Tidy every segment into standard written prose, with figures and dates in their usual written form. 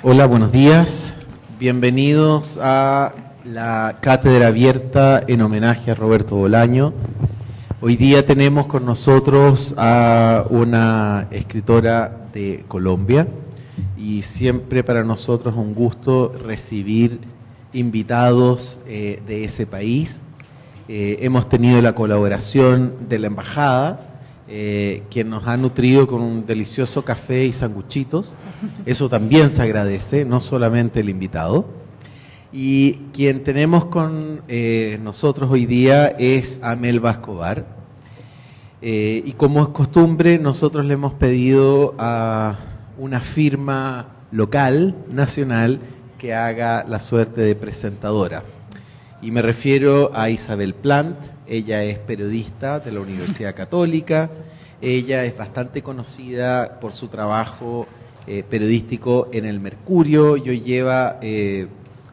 Hola, buenos días. Bienvenidos a la cátedra abierta en homenaje a Roberto Bolaño. Hoy día tenemos con nosotros a una escritora de Colombia y siempre para nosotros es un gusto recibir invitados de ese país. Hemos tenido la colaboración de la embajada, quien nos ha nutrido con un delicioso café y sanguchitos. Eso también se agradece, no solamente el invitado. Y quien tenemos con nosotros hoy día es a Melba Escobar. Y como es costumbre, nosotros le hemos pedido a una firma local, nacional, que haga la suerte de presentadora. Y me refiero a Isabel Plant. Ella es periodista de la Universidad Católica. Ella es bastante conocida por su trabajo periodístico en El Mercurio. Y hoy lleva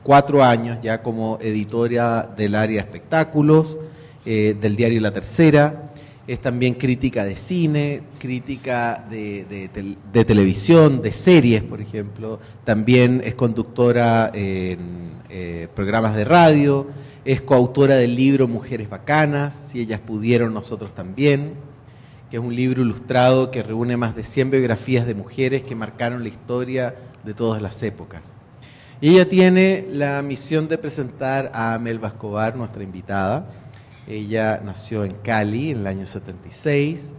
4 años ya como editora del área espectáculos, del diario La Tercera. Es también crítica de cine, crítica de televisión, de series, por ejemplo. También es conductora en programas de radio. Es coautora del libro Mujeres Bacanas, Si ellas pudieron, nosotros también, que es un libro ilustrado que reúne más de 100 biografías de mujeres que marcaron la historia de todas las épocas. Y ella tiene la misión de presentar a Melba Escobar, nuestra invitada. Ella nació en Cali en el año 76,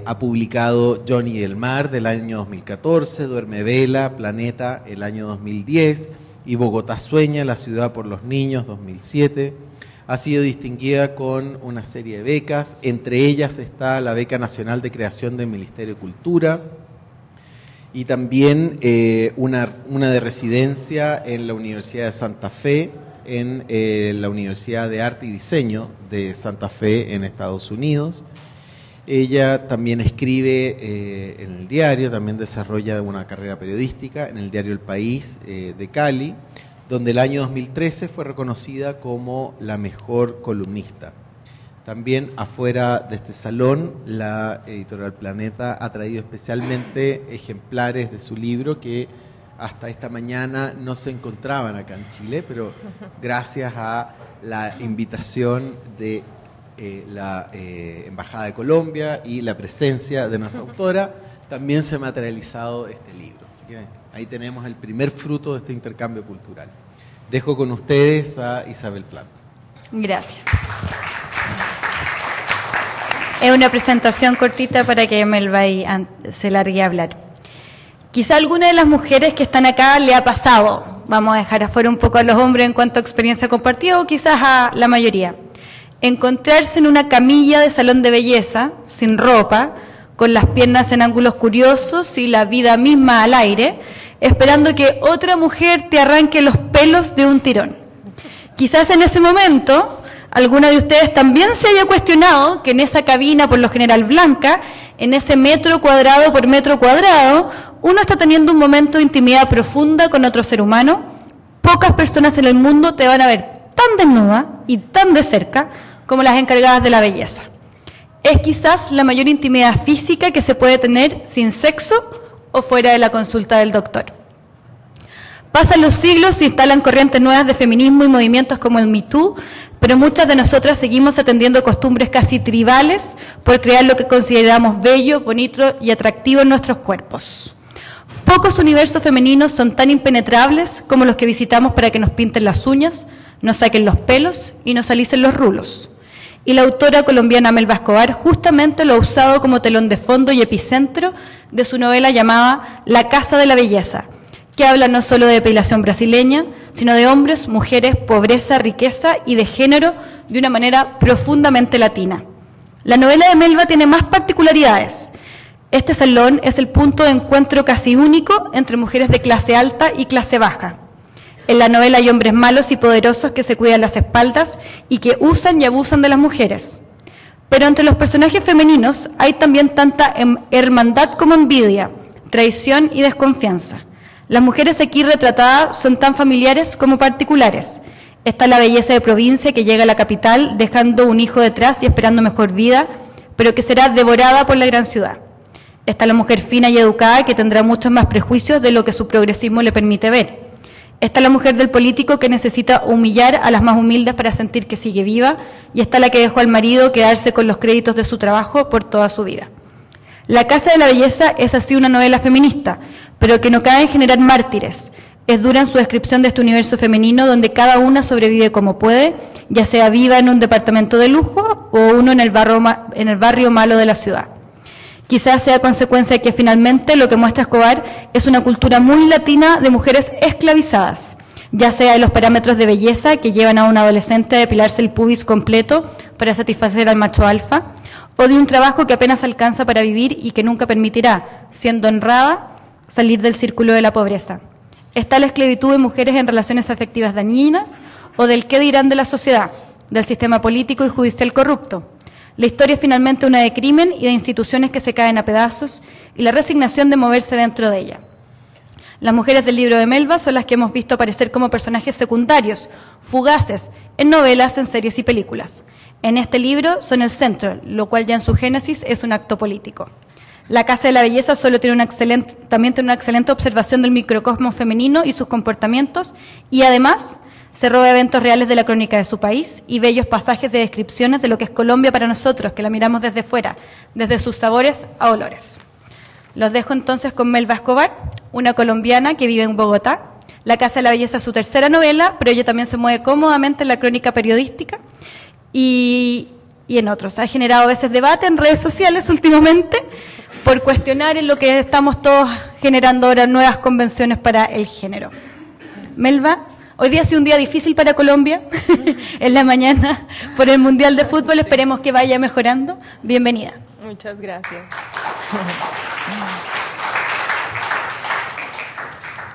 ha publicado Johnny y el Mar del año 2014, Duerme Vela, Planeta el año 2010 y Bogotá Sueña, la ciudad por los niños 2007. Ha sido distinguida con una serie de becas, entre ellas está la Beca Nacional de Creación del Ministerio de Cultura y también una de residencia en la Universidad de Santa Fe, en la Universidad de Arte y Diseño de Santa Fe en Estados Unidos. Ella también escribe en el diario, también desarrolla una carrera periodística en el diario El País de Cali, donde el año 2013 fue reconocida como la mejor columnista. También afuera de este salón, la editorial Planeta ha traído especialmente ejemplares de su libro que hasta esta mañana no se encontraban acá en Chile, pero gracias a la invitación de la Embajada de Colombia y la presencia de nuestra autora, también se ha materializado este libro. Así que ahí tenemos el primer fruto de este intercambio cultural. Dejo con ustedes a Isabel Plant. Gracias. Es una presentación cortita para que Melba se largue a hablar. Quizá a alguna de las mujeres que están acá le ha pasado, vamos a dejar afuera un poco a los hombres en cuanto a experiencia compartida, o quizás a la mayoría, encontrarse en una camilla de salón de belleza, sin ropa, con las piernas en ángulos curiosos y la vida misma al aire, esperando que otra mujer te arranque los pelos de un tirón. Quizás en ese momento, alguna de ustedes también se haya cuestionado que en esa cabina, por lo general blanca, en ese metro cuadrado por metro cuadrado, uno está teniendo un momento de intimidad profunda con otro ser humano. Pocas personas en el mundo te van a ver tan desnuda y tan de cerca como las encargadas de la belleza. Es quizás la mayor intimidad física que se puede tener sin sexo o fuera de la consulta del doctor. Pasan los siglos, se instalan corrientes nuevas de feminismo y movimientos como el Me Too, pero muchas de nosotras seguimos atendiendo costumbres casi tribales por crear lo que consideramos bello, bonito y atractivo en nuestros cuerpos. Pocos universos femeninos son tan impenetrables como los que visitamos para que nos pinten las uñas, nos saquen los pelos y nos alicen los rulos. Y la autora colombiana Melba Escobar justamente lo ha usado como telón de fondo y epicentro de su novela llamada La Casa de la Belleza, que habla no solo de depilación brasileña, sino de hombres, mujeres, pobreza, riqueza y de género de una manera profundamente latina. La novela de Melba tiene más particularidades. Este salón es el punto de encuentro casi único entre mujeres de clase alta y clase baja. En la novela hay hombres malos y poderosos que se cuidan las espaldas y que usan y abusan de las mujeres. Pero entre los personajes femeninos hay también tanta hermandad como envidia, traición y desconfianza. Las mujeres aquí retratadas son tan familiares como particulares. Está la belleza de provincia que llega a la capital dejando un hijo detrás y esperando mejor vida, pero que será devorada por la gran ciudad. Está la mujer fina y educada que tendrá muchos más prejuicios de lo que su progresismo le permite ver. Está la mujer del político que necesita humillar a las más humildes para sentir que sigue viva, y está la que dejó al marido quedarse con los créditos de su trabajo por toda su vida. La Casa de la Belleza es así una novela feminista, pero que no cae en generar mártires. Es dura en su descripción de este universo femenino donde cada una sobrevive como puede, ya sea viva en un departamento de lujo o uno en el barrio malo de la ciudad. Quizás sea consecuencia de que finalmente lo que muestra Escobar es una cultura muy latina de mujeres esclavizadas, ya sea en los parámetros de belleza que llevan a un adolescente a depilarse el pubis completo para satisfacer al macho alfa, o de un trabajo que apenas alcanza para vivir y que nunca permitirá, siendo honrada, salir del círculo de la pobreza. Está la esclavitud de mujeres en relaciones afectivas dañinas o del qué dirán de la sociedad, del sistema político y judicial corrupto. La historia es finalmente una de crimen y de instituciones que se caen a pedazos y la resignación de moverse dentro de ella. Las mujeres del libro de Melba son las que hemos visto aparecer como personajes secundarios, fugaces, en novelas, en series y películas. En este libro son el centro, lo cual ya en su génesis es un acto político. La Casa de la Belleza también tiene una excelente observación del microcosmos femenino y sus comportamientos, y además se roba eventos reales de la crónica de su país y bellos pasajes de descripciones de lo que es Colombia para nosotros, que la miramos desde fuera, desde sus sabores a olores. Los dejo entonces con Melba Escobar, una colombiana que vive en Bogotá. La Casa de la Belleza es su tercera novela, pero ella también se mueve cómodamente en la crónica periodística y en otros. Ha generado a veces debate en redes sociales últimamente por cuestionar en lo que estamos todos generando ahora nuevas convenciones para el género. Melba, hoy día ha sido un día difícil para Colombia, en la mañana, por el Mundial de Fútbol, esperemos que vaya mejorando. Bienvenida. Muchas gracias.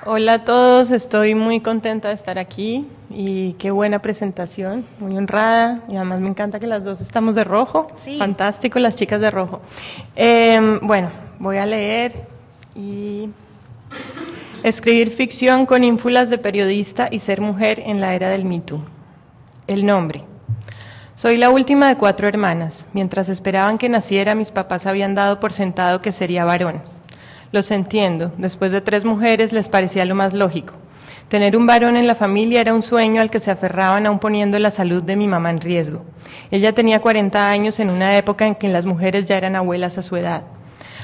Hola a todos, estoy muy contenta de estar aquí y qué buena presentación, muy honrada, y además me encanta que las dos estamos de rojo, sí. Fantástico las chicas de rojo. Bueno, voy a leer y... Escribir ficción con ínfulas de periodista y ser mujer en la era del Me Too. El nombre. Soy la última de 4 hermanas. Mientras esperaban que naciera, mis papás habían dado por sentado que sería varón. Los entiendo. Después de 3 mujeres les parecía lo más lógico. Tener un varón en la familia era un sueño al que se aferraban aún poniendo la salud de mi mamá en riesgo. Ella tenía 40 años en una época en que las mujeres ya eran abuelas a su edad.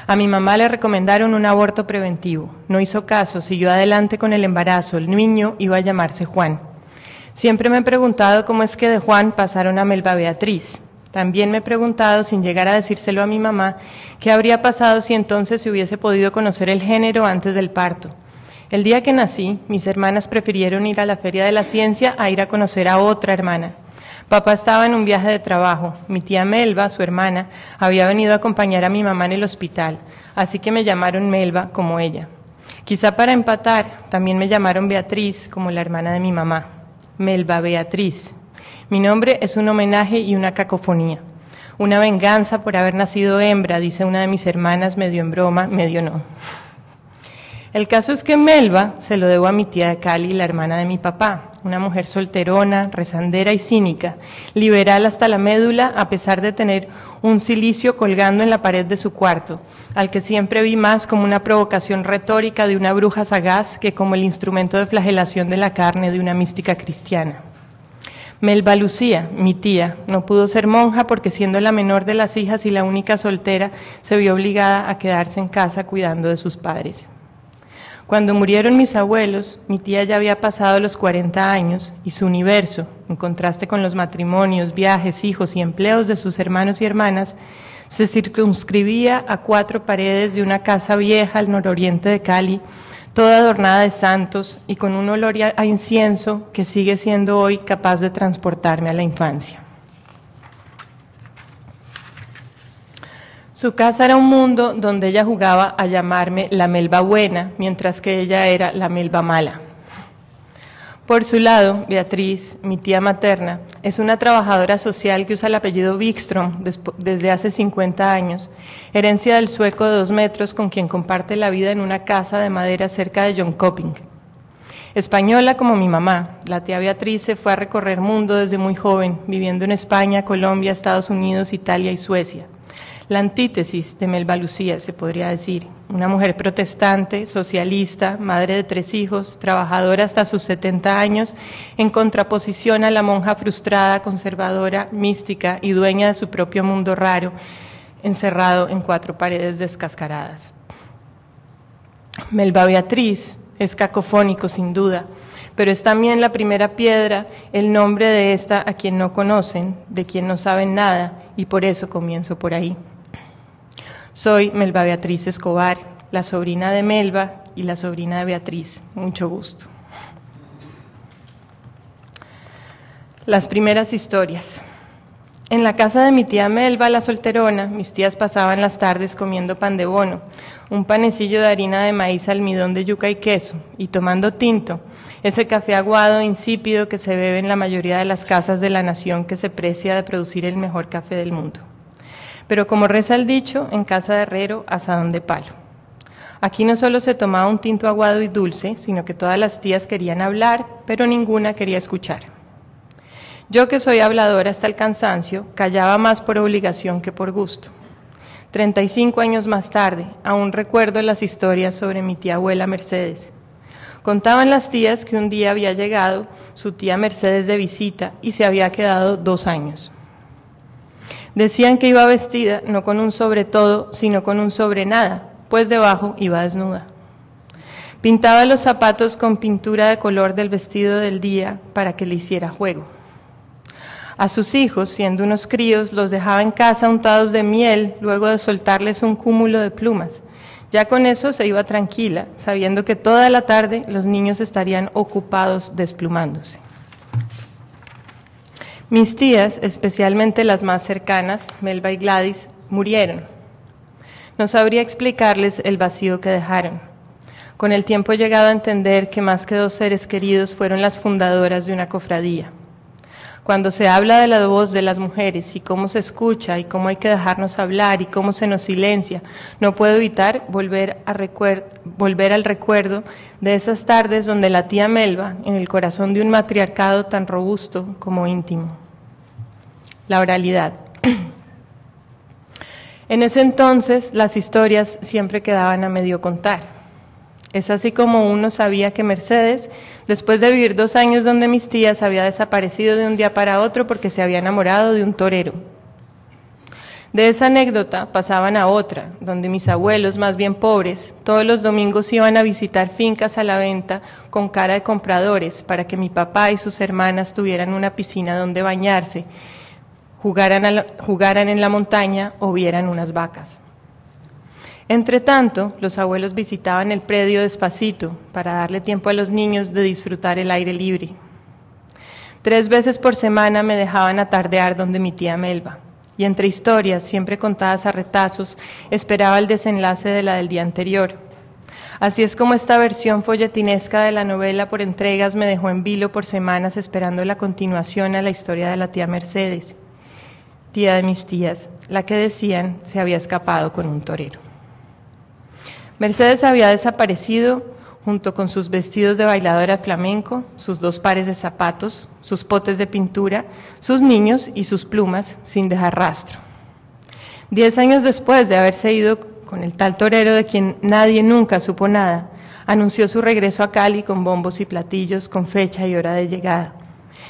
A mi mamá le recomendaron un aborto preventivo. No hizo caso, siguió adelante con el embarazo. El niño iba a llamarse Juan. Siempre me he preguntado cómo es que de Juan pasaron a Melba Beatriz. También me he preguntado, sin llegar a decírselo a mi mamá, qué habría pasado si entonces se hubiese podido conocer el género antes del parto. El día que nací, mis hermanas prefirieron ir a la Feria de la Ciencia a ir a conocer a otra hermana. Papá estaba en un viaje de trabajo. Mi tía Melba, su hermana, había venido a acompañar a mi mamá en el hospital, así que me llamaron Melba como ella. Quizá para empatar, también me llamaron Beatriz como la hermana de mi mamá. Melba Beatriz. Mi nombre es un homenaje y una cacofonía. Una venganza por haber nacido hembra, dice una de mis hermanas, medio en broma, medio no. El caso es que Melba se lo debo a mi tía de Cali, la hermana de mi papá, una mujer solterona, rezandera y cínica, liberal hasta la médula a pesar de tener un cilicio colgando en la pared de su cuarto, al que siempre vi más como una provocación retórica de una bruja sagaz que como el instrumento de flagelación de la carne de una mística cristiana. Melba Lucía, mi tía, no pudo ser monja porque siendo la menor de las hijas y la única soltera, se vio obligada a quedarse en casa cuidando de sus padres. Cuando murieron mis abuelos, mi tía ya había pasado los 40 años y su universo, en contraste con los matrimonios, viajes, hijos y empleos de sus hermanos y hermanas, se circunscribía a 4 paredes de una casa vieja al nororiente de Cali, toda adornada de santos y con un olor a incienso que sigue siendo hoy capaz de transportarme a la infancia. Su casa era un mundo donde ella jugaba a llamarme la Melba buena, mientras que ella era la Melba mala. Por su lado, Beatriz, mi tía materna, es una trabajadora social que usa el apellido Wikström desde hace 50 años, herencia del sueco de 2 metros con quien comparte la vida en una casa de madera cerca de Jönköping. Española como mi mamá, la tía Beatriz se fue a recorrer mundo desde muy joven, viviendo en España, Colombia, Estados Unidos, Italia y Suecia. La antítesis de Melba Lucía, se podría decir. Una mujer protestante, socialista, madre de 3 hijos, trabajadora hasta sus 70 años, en contraposición a la monja frustrada, conservadora, mística y dueña de su propio mundo raro, encerrado en 4 paredes descascaradas. Melba Beatriz es cacofónico sin duda, pero es también la primera piedra, el nombre de esta a quien no conocen, de quien no saben nada, y por eso comienzo por ahí. Soy Melba Beatriz Escobar, la sobrina de Melba y la sobrina de Beatriz. Mucho gusto. Las primeras historias. En la casa de mi tía Melba, la solterona, mis tías pasaban las tardes comiendo pan de bono, un panecillo de harina de maíz, almidón de yuca y queso, y tomando tinto, ese café aguado, insípido que se bebe en la mayoría de las casas de la nación que se precia de producir el mejor café del mundo. Pero como reza el dicho, en casa de herrero, asadón de palo. Aquí no solo se tomaba un tinto aguado y dulce, sino que todas las tías querían hablar, pero ninguna quería escuchar. Yo, que soy habladora hasta el cansancio, callaba más por obligación que por gusto. 35 años más tarde, aún recuerdo las historias sobre mi tía abuela Mercedes. Contaban las tías que un día había llegado su tía Mercedes de visita y se había quedado 2 años. Decían que iba vestida no con un sobre todo, sino con un sobre nada, pues debajo iba desnuda. Pintaba los zapatos con pintura de color del vestido del día para que le hiciera juego. A sus hijos, siendo unos críos, los dejaba en casa untados de miel, luego de soltarles un cúmulo de plumas. Ya con eso se iba tranquila, sabiendo que toda la tarde los niños estarían ocupados desplumándose. Mis tías, especialmente las más cercanas, Melba y Gladys, murieron. No sabría explicarles el vacío que dejaron. Con el tiempo he llegado a entender que más que 2 seres queridos fueron las fundadoras de una cofradía. Cuando se habla de la voz de las mujeres y cómo se escucha y cómo hay que dejarnos hablar y cómo se nos silencia, no puedo evitar volver al recuerdo de esas tardes donde la tía Melba, en el corazón de un matriarcado tan robusto como íntimo. La oralidad. En ese entonces las historias siempre quedaban a medio contar. Es así como uno sabía que Mercedes, después de vivir 2 años donde mis tías, había desaparecido de un día para otro porque se había enamorado de un torero. De esa anécdota pasaban a otra, donde mis abuelos, más bien pobres, todos los domingos iban a visitar fincas a la venta con cara de compradores para que mi papá y sus hermanas tuvieran una piscina donde bañarse, jugaran en la montaña o vieran unas vacas. Entre tanto, los abuelos visitaban el predio despacito para darle tiempo a los niños de disfrutar el aire libre. 3 veces por semana me dejaban atardear donde mi tía Melba, y entre historias, siempre contadas a retazos, esperaba el desenlace de la del día anterior. Así es como esta versión folletinesca de la novela por entregas me dejó en vilo por semanas esperando la continuación a la historia de la tía Mercedes, tía de mis tías, la que decían se había escapado con un torero. Mercedes había desaparecido junto con sus vestidos de bailadora flamenco, sus 2 pares de zapatos, sus potes de pintura, sus niños y sus plumas, sin dejar rastro. 10 años después de haberse ido con el tal torero de quien nadie nunca supo nada, anunció su regreso a Cali con bombos y platillos, con fecha y hora de llegada.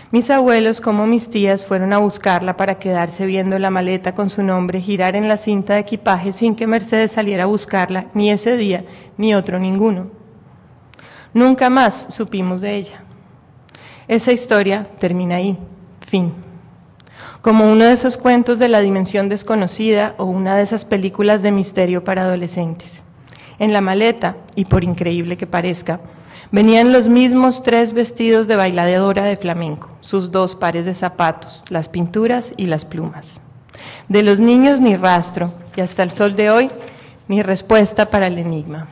Mis abuelos, como mis tías, fueron a buscarla para quedarse viendo la maleta con su nombre girar en la cinta de equipaje sin que Mercedes saliera a buscarla, ni ese día, ni otro ninguno. Nunca más supimos de ella. Esa historia termina ahí, fin. Como uno de esos cuentos de la dimensión desconocida o una de esas películas de misterio para adolescentes. En la maleta, y por increíble que parezca, venían los mismos 3 vestidos de bailadora de flamenco, sus 2 pares de zapatos, las pinturas y las plumas. De los niños ni rastro, y hasta el sol de hoy, ni respuesta para el enigma.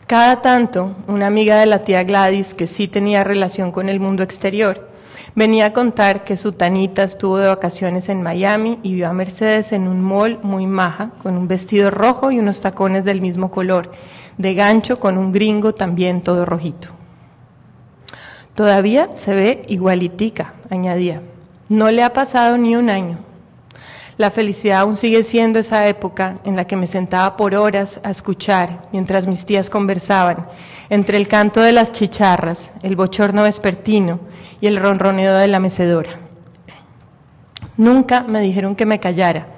Cada tanto, una amiga de la tía Gladys, que sí tenía relación con el mundo exterior, venía a contar que su Tanita estuvo de vacaciones en Miami y vio a Mercedes en un mall muy maja, con un vestido rojo y unos tacones del mismo color, de gancho con un gringo también todo rojito. Todavía se ve igualitica, añadía. No le ha pasado ni un año. La felicidad aún sigue siendo esa época en la que me sentaba por horas a escuchar mientras mis tías conversaban, entre el canto de las chicharras, el bochorno vespertino y el ronroneo de la mecedora. Nunca me dijeron que me callara.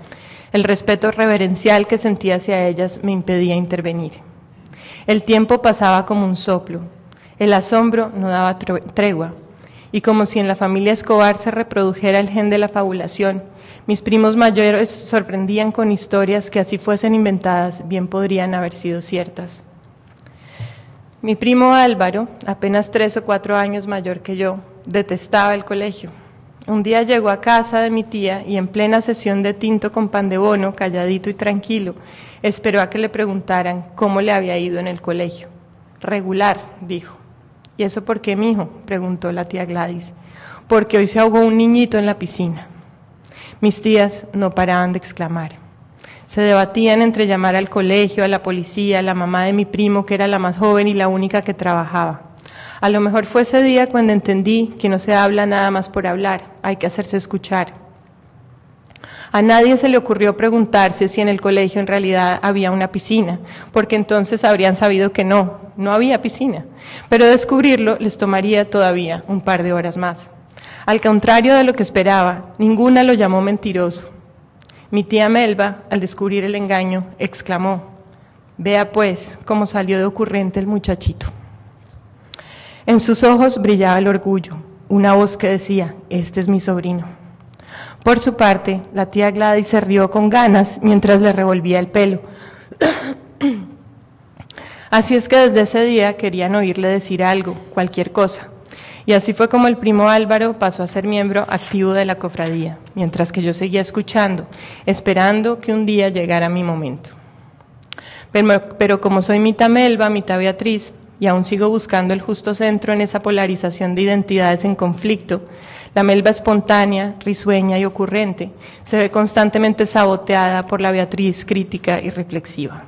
El respeto reverencial que sentía hacia ellas me impedía intervenir. El tiempo pasaba como un soplo. El asombro no daba tregua. Y como si en la familia Escobar se reprodujera el gen de la fabulación, mis primos mayores sorprendían con historias que, así fuesen inventadas, bien podrían haber sido ciertas. Mi primo Álvaro, apenas 3 o 4 años mayor que yo, detestaba el colegio. Un día llegó a casa de mi tía y en plena sesión de tinto con pan de bono, calladito y tranquilo, esperó a que le preguntaran cómo le había ido en el colegio. Regular, dijo. ¿Y eso por qué, mijo?, preguntó la tía Gladys. Porque hoy se ahogó un niñito en la piscina. Mis tías no paraban de exclamar. Se debatían entre llamar al colegio, a la policía, a la mamá de mi primo, que era la más joven y la única que trabajaba. A lo mejor fue ese día cuando entendí que no se habla nada más por hablar, hay que hacerse escuchar. A nadie se le ocurrió preguntarse si en el colegio en realidad había una piscina, porque entonces habrían sabido que no había piscina. Pero descubrirlo les tomaría todavía un par de horas más. Al contrario de lo que esperaba, ninguna lo llamó mentiroso. Mi tía Melba, al descubrir el engaño, exclamó: «Vea pues cómo salió de ocurrente el muchachito». En sus ojos brillaba el orgullo, una voz que decía: «Este es mi sobrino». Por su parte, la tía Gladys se rió con ganas mientras le revolvía el pelo. Así es que desde ese día querían oírle decir algo, cualquier cosa. Y así fue como el primo Álvaro pasó a ser miembro activo de la cofradía, mientras que yo seguía escuchando, esperando que un día llegara mi momento. Pero como soy mitad Melba, mitad Beatriz, y aún sigo buscando el justo centro en esa polarización de identidades en conflicto, la Melba espontánea, risueña y ocurrente se ve constantemente saboteada por la Beatriz crítica y reflexiva.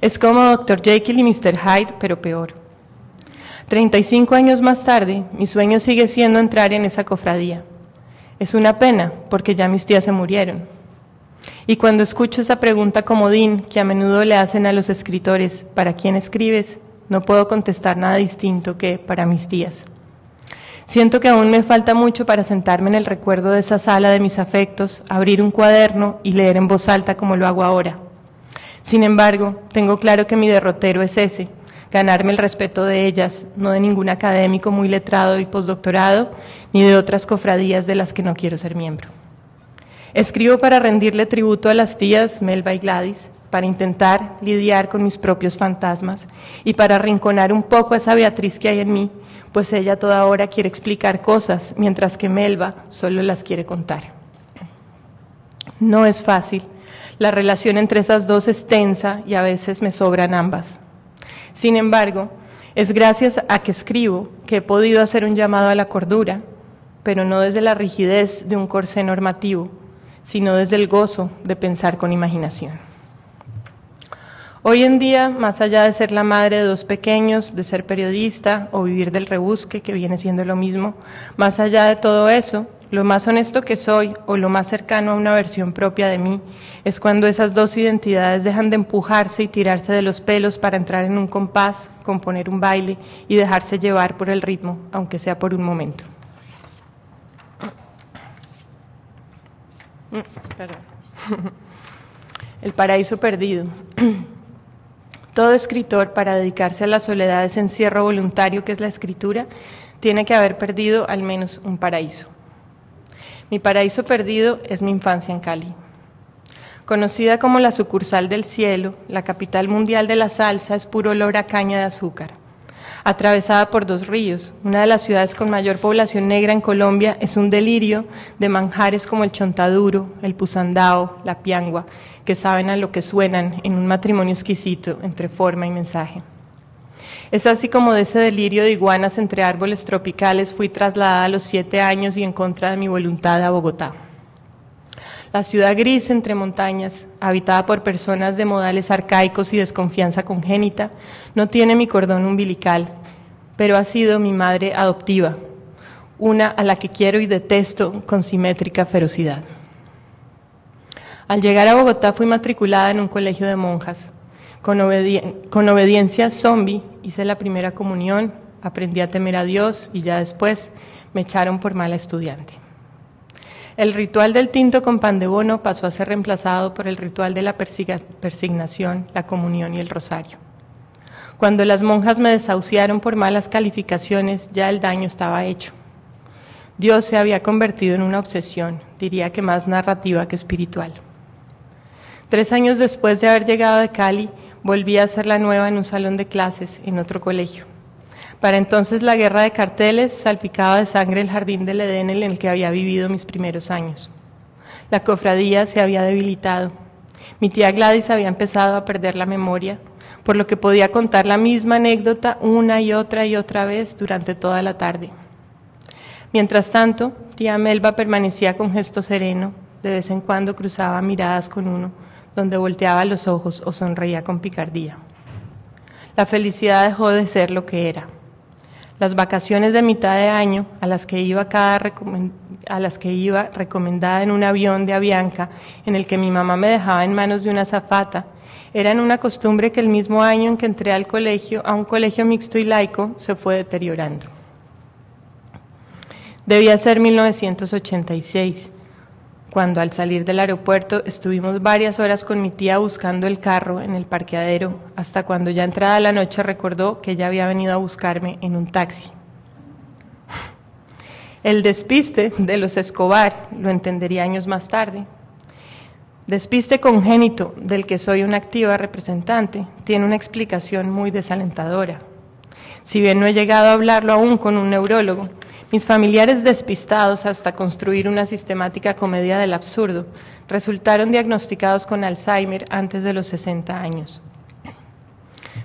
Es como Dr. Jekyll y Mr. Hyde, pero peor. 35 años más tarde, mi sueño sigue siendo entrar en esa cofradía. Es una pena, porque ya mis tías se murieron. Y cuando escucho esa pregunta comodín que a menudo le hacen a los escritores: ¿para quién escribes?, no puedo contestar nada distinto que para mis tías. Siento que aún me falta mucho para sentarme en el recuerdo de esa sala de mis afectos, abrir un cuaderno y leer en voz alta como lo hago ahora. Sin embargo, tengo claro que mi derrotero es ese: ganarme el respeto de ellas, no de ningún académico muy letrado y postdoctorado, ni de otras cofradías de las que no quiero ser miembro. Escribo para rendirle tributo a las tías Melba y Gladys, para intentar lidiar con mis propios fantasmas y para arrinconar un poco a esa Beatriz que hay en mí, pues ella toda hora quiere explicar cosas, mientras que Melba solo las quiere contar. No es fácil, la relación entre esas dos es tensa y a veces me sobran ambas. Sin embargo, es gracias a que escribo que he podido hacer un llamado a la cordura, pero no desde la rigidez de un corsé normativo, sino desde el gozo de pensar con imaginación. Hoy en día, más allá de ser la madre de 2 pequeños, de ser periodista o vivir del rebusque, que viene siendo lo mismo, más allá de todo eso, lo más honesto que soy, o lo más cercano a una versión propia de mí, es cuando esas 2 identidades dejan de empujarse y tirarse de los pelos para entrar en un compás, componer un baile y dejarse llevar por el ritmo, aunque sea por un momento. Perdón. El paraíso perdido. Todo escritor, para dedicarse a la soledad de ese encierro voluntario que es la escritura, tiene que haber perdido al menos un paraíso. Mi paraíso perdido es mi infancia en Cali. Conocida como la sucursal del cielo, la capital mundial de la salsa es puro olor a caña de azúcar. Atravesada por 2 ríos, una de las ciudades con mayor población negra en Colombia, es un delirio de manjares como el chontaduro, el pusandao, la piangua, que saben a lo que suenan en un matrimonio exquisito entre forma y mensaje. Es así como de ese delirio de iguanas entre árboles tropicales fui trasladada a los 7 años y en contra de mi voluntad a Bogotá. La ciudad gris entre montañas, habitada por personas de modales arcaicos y desconfianza congénita, no tiene mi cordón umbilical, pero ha sido mi madre adoptiva, una a la que quiero y detesto con simétrica ferocidad. Al llegar a Bogotá fui matriculada en un colegio de monjas. Con obediencia zombie hice la primera comunión, aprendí a temer a Dios y ya después me echaron por mala estudiante. El ritual del tinto con pan de bono pasó a ser reemplazado por el ritual de la persignación, la comunión y el rosario. Cuando las monjas me desahuciaron por malas calificaciones, ya el daño estaba hecho. Dios se había convertido en una obsesión, diría que más narrativa que espiritual. 3 años después de haber llegado de Cali, volví a hacer la nueva en un salón de clases en otro colegio. Para entonces la guerra de carteles salpicaba de sangre el jardín del Edén en el que había vivido mis primeros años. La cofradía se había debilitado. Mi tía Gladys había empezado a perder la memoria, por lo que podía contar la misma anécdota una y otra vez durante toda la tarde. Mientras tanto, tía Melba permanecía con gesto sereno, de vez en cuando cruzaba miradas con uno, donde volteaba los ojos o sonreía con picardía. La felicidad dejó de ser lo que era. Las vacaciones de mitad de año, a las que iba recomendada en un avión de Avianca, en el que mi mamá me dejaba en manos de una azafata, eran una costumbre que el mismo año en que entré a un colegio mixto y laico, se fue deteriorando. Debía ser 1986, cuando al salir del aeropuerto estuvimos varias horas con mi tía buscando el carro en el parqueadero, hasta cuando ya entrada la noche recordó que ella había venido a buscarme en un taxi. El despiste de los Escobar lo entendería años más tarde. Despiste congénito del que soy una activa representante tiene una explicación muy desalentadora. Si bien no he llegado a hablarlo aún con un neurólogo, mis familiares despistados hasta construir una sistemática comedia del absurdo resultaron diagnosticados con Alzheimer antes de los 60 años.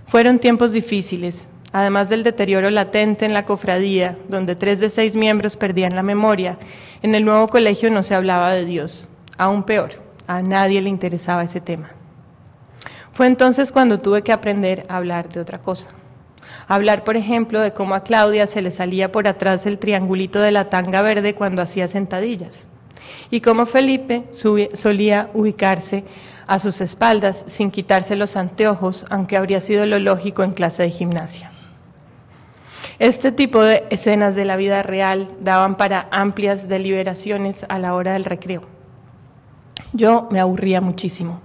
Fueron tiempos difíciles, además del deterioro latente en la cofradía, donde 3 de 6 miembros perdían la memoria. En el nuevo colegio no se hablaba de Dios, aún peor, a nadie le interesaba ese tema. Fue entonces cuando tuve que aprender a hablar de otra cosa. Hablar, por ejemplo, de cómo a Claudia se le salía por atrás el triangulito de la tanga verde cuando hacía sentadillas, y cómo Felipe solía ubicarse a sus espaldas sin quitarse los anteojos, aunque habría sido lo lógico en clase de gimnasia. Este tipo de escenas de la vida real daban para amplias deliberaciones a la hora del recreo. Yo me aburría muchísimo.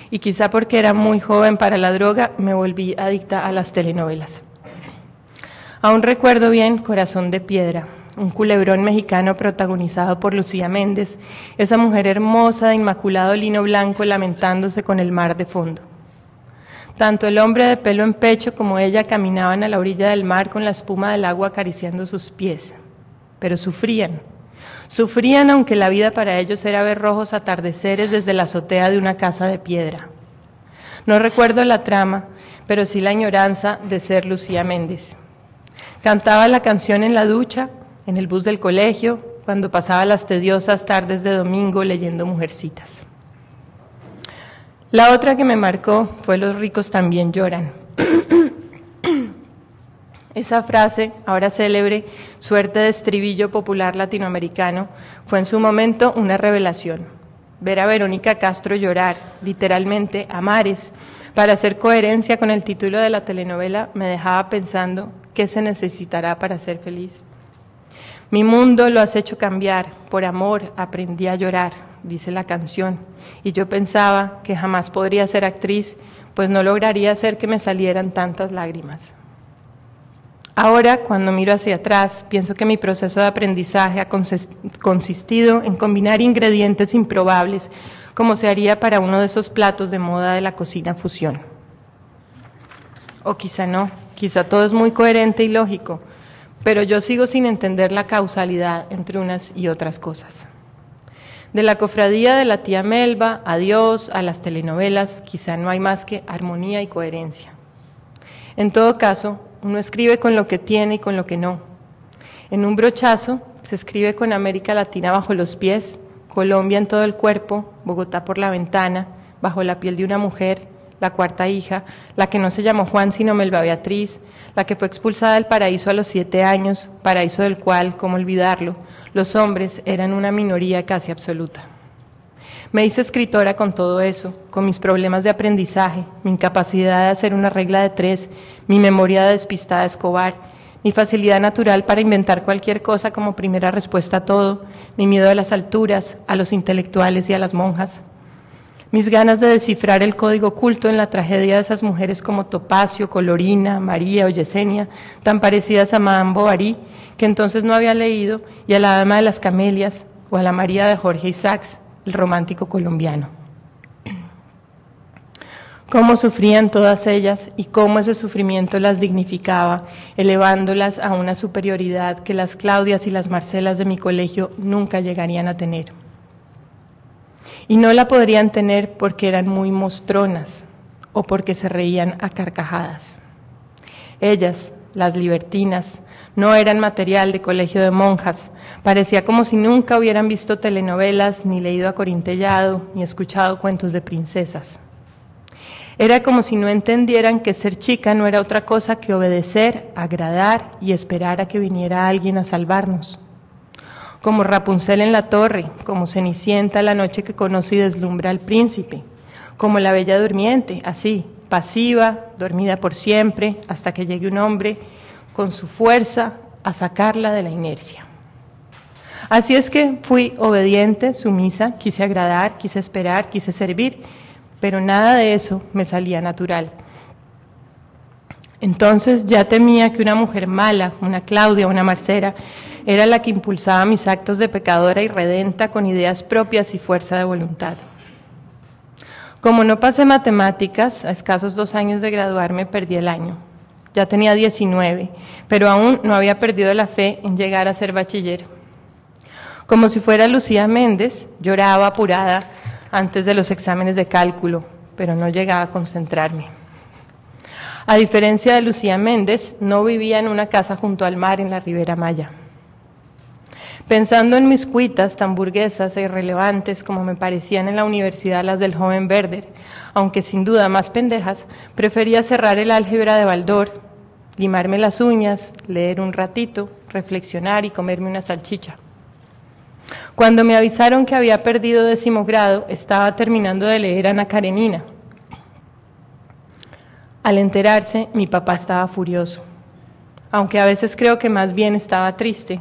Y quizá porque era muy joven para la droga, me volví adicta a las telenovelas. Aún recuerdo bien Corazón de Piedra, un culebrón mexicano protagonizado por Lucía Méndez, esa mujer hermosa de inmaculado lino blanco lamentándose con el mar de fondo. Tanto el hombre de pelo en pecho como ella caminaban a la orilla del mar con la espuma del agua acariciando sus pies, pero sufrían. Sufrían aunque la vida para ellos era ver rojos atardeceres desde la azotea de una casa de piedra. No recuerdo la trama, pero sí la añoranza de ser Lucía Méndez. Cantaba la canción en la ducha, en el bus del colegio, cuando pasaba las tediosas tardes de domingo leyendo Mujercitas. La otra que me marcó fue Los ricos también lloran. Esa frase, ahora célebre, suerte de estribillo popular latinoamericano, fue en su momento una revelación. Ver a Verónica Castro llorar, literalmente a mares, para hacer coherencia con el título de la telenovela, me dejaba pensando qué se necesitará para ser feliz. Mi mundo lo has hecho cambiar, por amor aprendí a llorar, dice la canción, y yo pensaba que jamás podría ser actriz, pues no lograría hacer que me salieran tantas lágrimas. Ahora, cuando miro hacia atrás, pienso que mi proceso de aprendizaje ha consistido en combinar ingredientes improbables, como se haría para uno de esos platos de moda de la cocina fusión. O quizá no, quizá todo es muy coherente y lógico, pero yo sigo sin entender la causalidad entre unas y otras cosas. De la cofradía de la tía Melba, a Dios, a las telenovelas, quizá no hay más que armonía y coherencia. En todo caso, uno escribe con lo que tiene y con lo que no. En un brochazo se escribe con América Latina bajo los pies, Colombia en todo el cuerpo, Bogotá por la ventana, bajo la piel de una mujer, la cuarta hija, la que no se llamó Juan sino Melba Beatriz, la que fue expulsada del paraíso a los 7 años, paraíso del cual, cómo olvidarlo, los hombres eran una minoría casi absoluta. Me hice escritora con todo eso, con mis problemas de aprendizaje, mi incapacidad de hacer una regla de 3, mi memoria de despistada Escobar, mi facilidad natural para inventar cualquier cosa como primera respuesta a todo, mi miedo a las alturas, a los intelectuales y a las monjas. Mis ganas de descifrar el código oculto en la tragedia de esas mujeres como Topacio, Colorina, María o Yesenia, tan parecidas a Madame Bovary, que entonces no había leído, y a la Dama de las Camelias o a la María de Jorge Isaacs, el romántico colombiano. Cómo sufrían todas ellas y cómo ese sufrimiento las dignificaba, elevándolas a una superioridad que las Claudias y las Marcelas de mi colegio nunca llegarían a tener. Y no la podrían tener porque eran muy mostronas o porque se reían a carcajadas. Ellas, las libertinas, no eran material de colegio de monjas. Parecía como si nunca hubieran visto telenovelas, ni leído a Corintellado, ni escuchado cuentos de princesas. Era como si no entendieran que ser chica no era otra cosa que obedecer, agradar y esperar a que viniera alguien a salvarnos. Como Rapunzel en la torre, como Cenicienta la noche que conoce y deslumbra al príncipe, como la Bella Durmiente, así, pasiva, dormida por siempre, hasta que llegue un hombre con su fuerza a sacarla de la inercia. Así es que fui obediente, sumisa, quise agradar, quise esperar, quise servir, pero nada de eso me salía natural. Entonces ya temía que una mujer mala, una Claudia, una Marcela, era la que impulsaba mis actos de pecadora y redenta con ideas propias y fuerza de voluntad. Como no pasé matemáticas, a escasos 2 años de graduarme perdí el año. Ya tenía 19, pero aún no había perdido la fe en llegar a ser bachiller. Como si fuera Lucía Méndez, lloraba apurada antes de los exámenes de cálculo, pero no llegaba a concentrarme. A diferencia de Lucía Méndez, no vivía en una casa junto al mar en la Ribera Maya. Pensando en mis cuitas tan burguesas e irrelevantes como me parecían en la universidad las del joven Werder, aunque sin duda más pendejas, prefería cerrar el álgebra de Baldor, limarme las uñas, leer un ratito, reflexionar y comerme una salchicha. Cuando me avisaron que había perdido 10º grado, estaba terminando de leer Ana Karenina. Al enterarse, mi papá estaba furioso, aunque a veces creo que más bien estaba triste.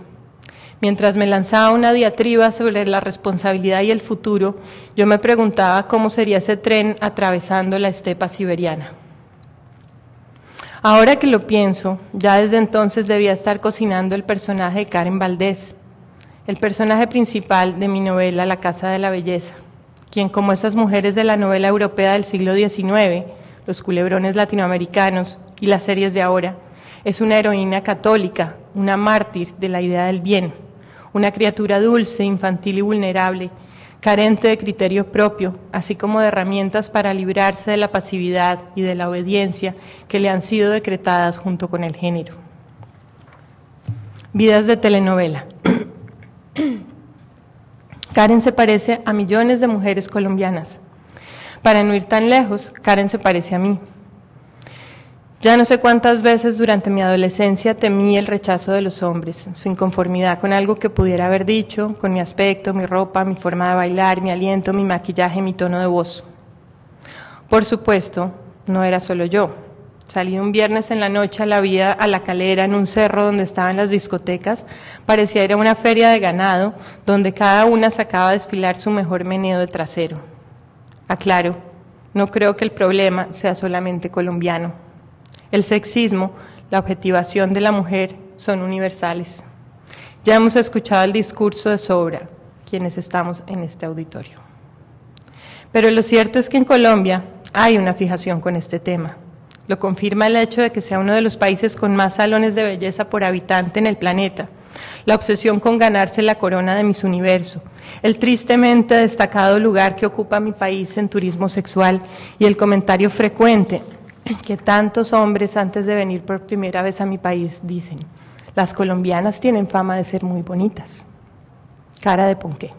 Mientras me lanzaba una diatriba sobre la responsabilidad y el futuro, yo me preguntaba cómo sería ese tren atravesando la estepa siberiana. Ahora que lo pienso, ya desde entonces debía estar cocinando el personaje de Karen Valdés, el personaje principal de mi novela La Casa de la Belleza, quien, como esas mujeres de la novela europea del siglo XIX, los culebrones latinoamericanos y las series de ahora, es una heroína católica, una mártir de la idea del bien, una criatura dulce, infantil y vulnerable, carente de criterio propio, así como de herramientas para librarse de la pasividad y de la obediencia que le han sido decretadas junto con el género. Vidas de telenovela. Karen se parece a millones de mujeres colombianas. Para no ir tan lejos, Karen se parece a mí. Ya no sé cuántas veces durante mi adolescencia temí el rechazo de los hombres, su inconformidad con algo que pudiera haber dicho, con mi aspecto, mi ropa, mi forma de bailar, mi aliento, mi maquillaje, mi tono de voz. Por supuesto, no era solo yo. Salí un viernes en la noche a la vía a La Calera, en un cerro donde estaban las discotecas. Parecía ir a una feria de ganado, donde cada una sacaba a desfilar su mejor meneo de trasero. Aclaro, no creo que el problema sea solamente colombiano. El sexismo, la objetivación de la mujer son universales. Ya hemos escuchado el discurso de sobra, quienes estamos en este auditorio. Pero lo cierto es que en Colombia hay una fijación con este tema. Lo confirma el hecho de que sea uno de los países con más salones de belleza por habitante en el planeta, la obsesión con ganarse la corona de Miss Universo, el tristemente destacado lugar que ocupa mi país en turismo sexual y el comentario frecuente que tantos hombres antes de venir por primera vez a mi país dicen: las colombianas tienen fama de ser muy bonitas. Cara de ponqué.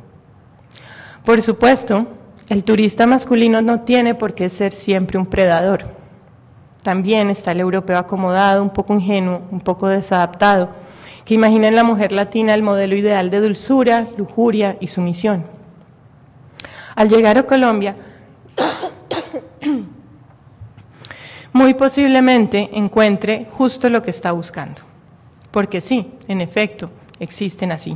Por supuesto, el turista masculino no tiene por qué ser siempre un predador. También está el europeo acomodado, un poco ingenuo, un poco desadaptado, que imagina en la mujer latina el modelo ideal de dulzura, lujuria y sumisión. Al llegar a Colombia, muy posiblemente encuentre justo lo que está buscando. Porque sí, en efecto, existen así.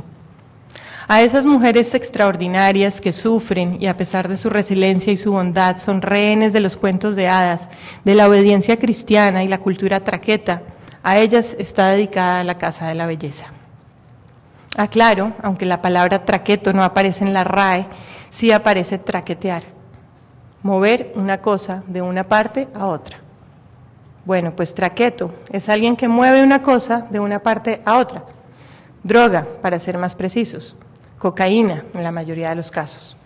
A esas mujeres extraordinarias que sufren y a pesar de su resiliencia y su bondad son rehenes de los cuentos de hadas, de la obediencia cristiana y la cultura traqueta, a ellas está dedicada la Casa de la Belleza. Aclaro, aunque la palabra traqueto no aparece en la RAE, sí aparece traquetear, mover una cosa de una parte a otra. Bueno, pues traqueto es alguien que mueve una cosa de una parte a otra. Droga, para ser más precisos. Cocaína, en la mayoría de los casos.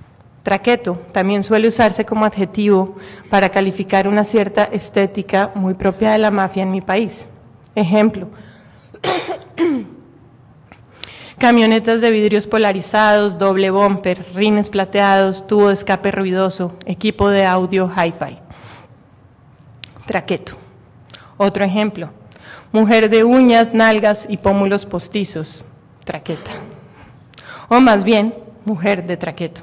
Traqueto también suele usarse como adjetivo para calificar una cierta estética muy propia de la mafia en mi país. Ejemplo, camionetas de vidrios polarizados, doble bumper, rines plateados, tubo de escape ruidoso, equipo de audio hi-fi. Traqueto. Otro ejemplo, mujer de uñas, nalgas y pómulos postizos, traqueta. O más bien, mujer de traqueto.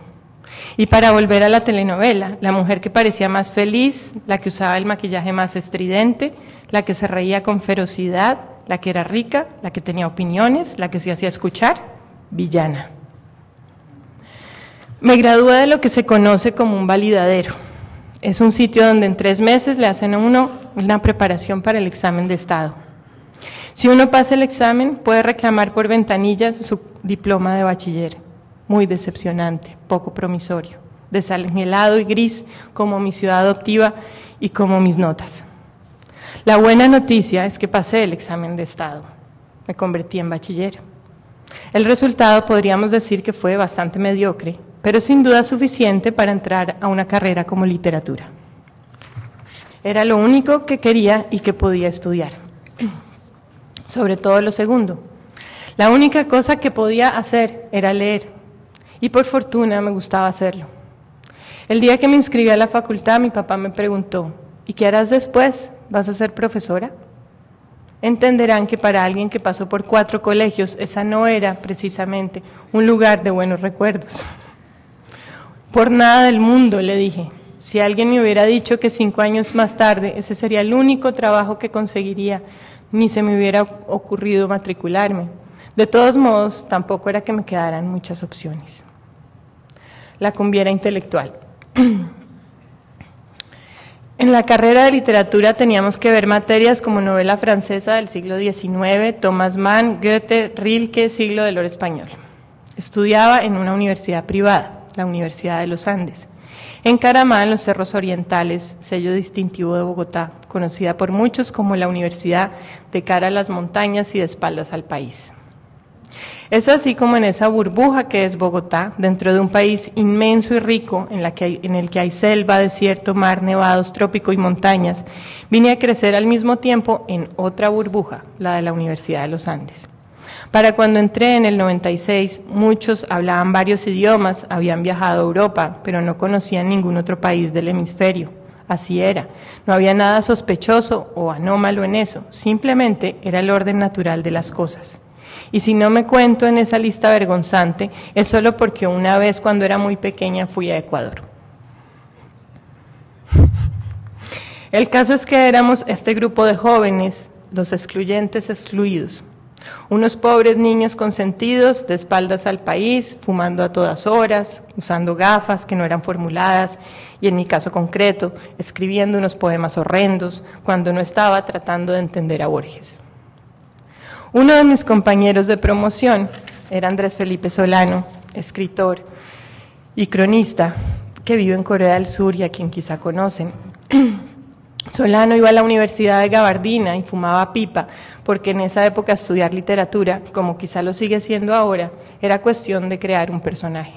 Y para volver a la telenovela, la mujer que parecía más feliz, la que usaba el maquillaje más estridente, la que se reía con ferocidad, la que era rica, la que tenía opiniones, la que se hacía escuchar, villana. Me gradué de lo que se conoce como un validadero. Es un sitio donde en 3 meses le hacen a uno una preparación para el examen de estado. Si uno pasa el examen, puede reclamar por ventanillas su diploma de bachiller. Muy decepcionante, poco promisorio, desangelado y gris como mi ciudad adoptiva y como mis notas. La buena noticia es que pasé el examen de estado. Me convertí en bachiller. El resultado podríamos decir que fue bastante mediocre, pero sin duda suficiente para entrar a una carrera como literatura. Era lo único que quería y que podía estudiar. Sobre todo lo segundo. La única cosa que podía hacer era leer, y por fortuna me gustaba hacerlo. El día que me inscribí a la facultad, mi papá me preguntó, ¿y qué harás después? ¿Vas a ser profesora? Entenderán que para alguien que pasó por 4 colegios, esa no era precisamente un lugar de buenos recuerdos. Por nada del mundo, le dije. Si alguien me hubiera dicho que 5 años más tarde ese sería el único trabajo que conseguiría, ni se me hubiera ocurrido matricularme. De todos modos, tampoco era que me quedaran muchas opciones. La cumbiera intelectual. En la carrera de literatura teníamos que ver materias como novela francesa del siglo XIX, Thomas Mann, Goethe, Rilke, siglo del oro español. Estudiaba en una universidad privada, la Universidad de los Andes, en Caramá, en los Cerros Orientales, sello distintivo de Bogotá, conocida por muchos como la universidad de cara a las montañas y de espaldas al país. Es así como en esa burbuja que es Bogotá, dentro de un país inmenso y rico en el que hay selva, desierto, mar, nevados, trópico y montañas, vine a crecer al mismo tiempo en otra burbuja, la de la Universidad de los Andes. Para cuando entré en el 96, muchos hablaban varios idiomas, habían viajado a Europa, pero no conocían ningún otro país del hemisferio. Así era, no había nada sospechoso o anómalo en eso, simplemente era el orden natural de las cosas. Y si no me cuento en esa lista vergonzante, es solo porque una vez cuando era muy pequeña fui a Ecuador. El caso es que éramos este grupo de jóvenes, los excluyentes excluidos. Unos pobres niños consentidos, de espaldas al país, fumando a todas horas, usando gafas que no eran formuladas y en mi caso concreto, escribiendo unos poemas horrendos cuando no estaba tratando de entender a Borges. Uno de mis compañeros de promoción era Andrés Felipe Solano, escritor y cronista que vive en Corea del Sur y a quien quizá conocen. Solano iba a la Universidad de Gabardina y fumaba pipa, porque en esa época estudiar literatura, como quizá lo sigue siendo ahora, era cuestión de crear un personaje.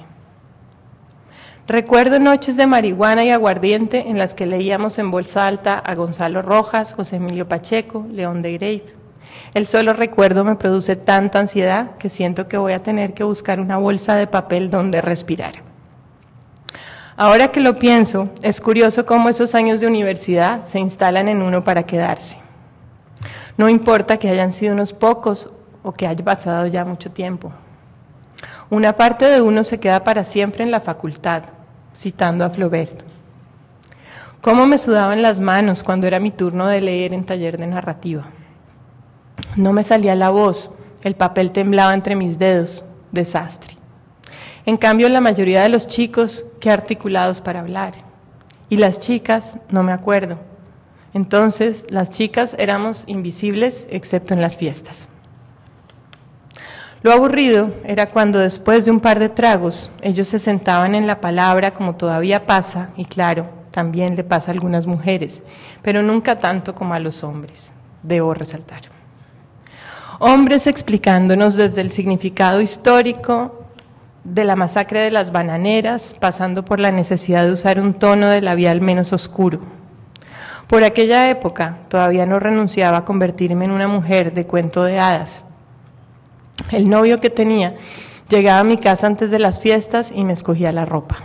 Recuerdo noches de marihuana y aguardiente en las que leíamos en voz alta a Gonzalo Rojas, José Emilio Pacheco, León de Grave. El solo recuerdo me produce tanta ansiedad que siento que voy a tener que buscar una bolsa de papel donde respirar. Ahora que lo pienso, es curioso cómo esos años de universidad se instalan en uno para quedarse. No importa que hayan sido unos pocos o que haya pasado ya mucho tiempo. Una parte de uno se queda para siempre en la facultad, citando a Flaubert. Cómo me sudaban las manos cuando era mi turno de leer en taller de narrativa. No me salía la voz, el papel temblaba entre mis dedos, desastre. En cambio, la mayoría de los chicos, qué articulados para hablar. Y las chicas, no me acuerdo. Entonces, las chicas éramos invisibles excepto en las fiestas. Lo aburrido era cuando después de un par de tragos, ellos se sentaban en la palabra como todavía pasa, y claro, también le pasa a algunas mujeres, pero nunca tanto como a los hombres, debo resaltar. Hombres explicándonos desde el significado histórico de la masacre de las bananeras, pasando por la necesidad de usar un tono de labial menos oscuro. Por aquella época todavía no renunciaba a convertirme en una mujer de cuento de hadas. El novio que tenía llegaba a mi casa antes de las fiestas y me escogía la ropa.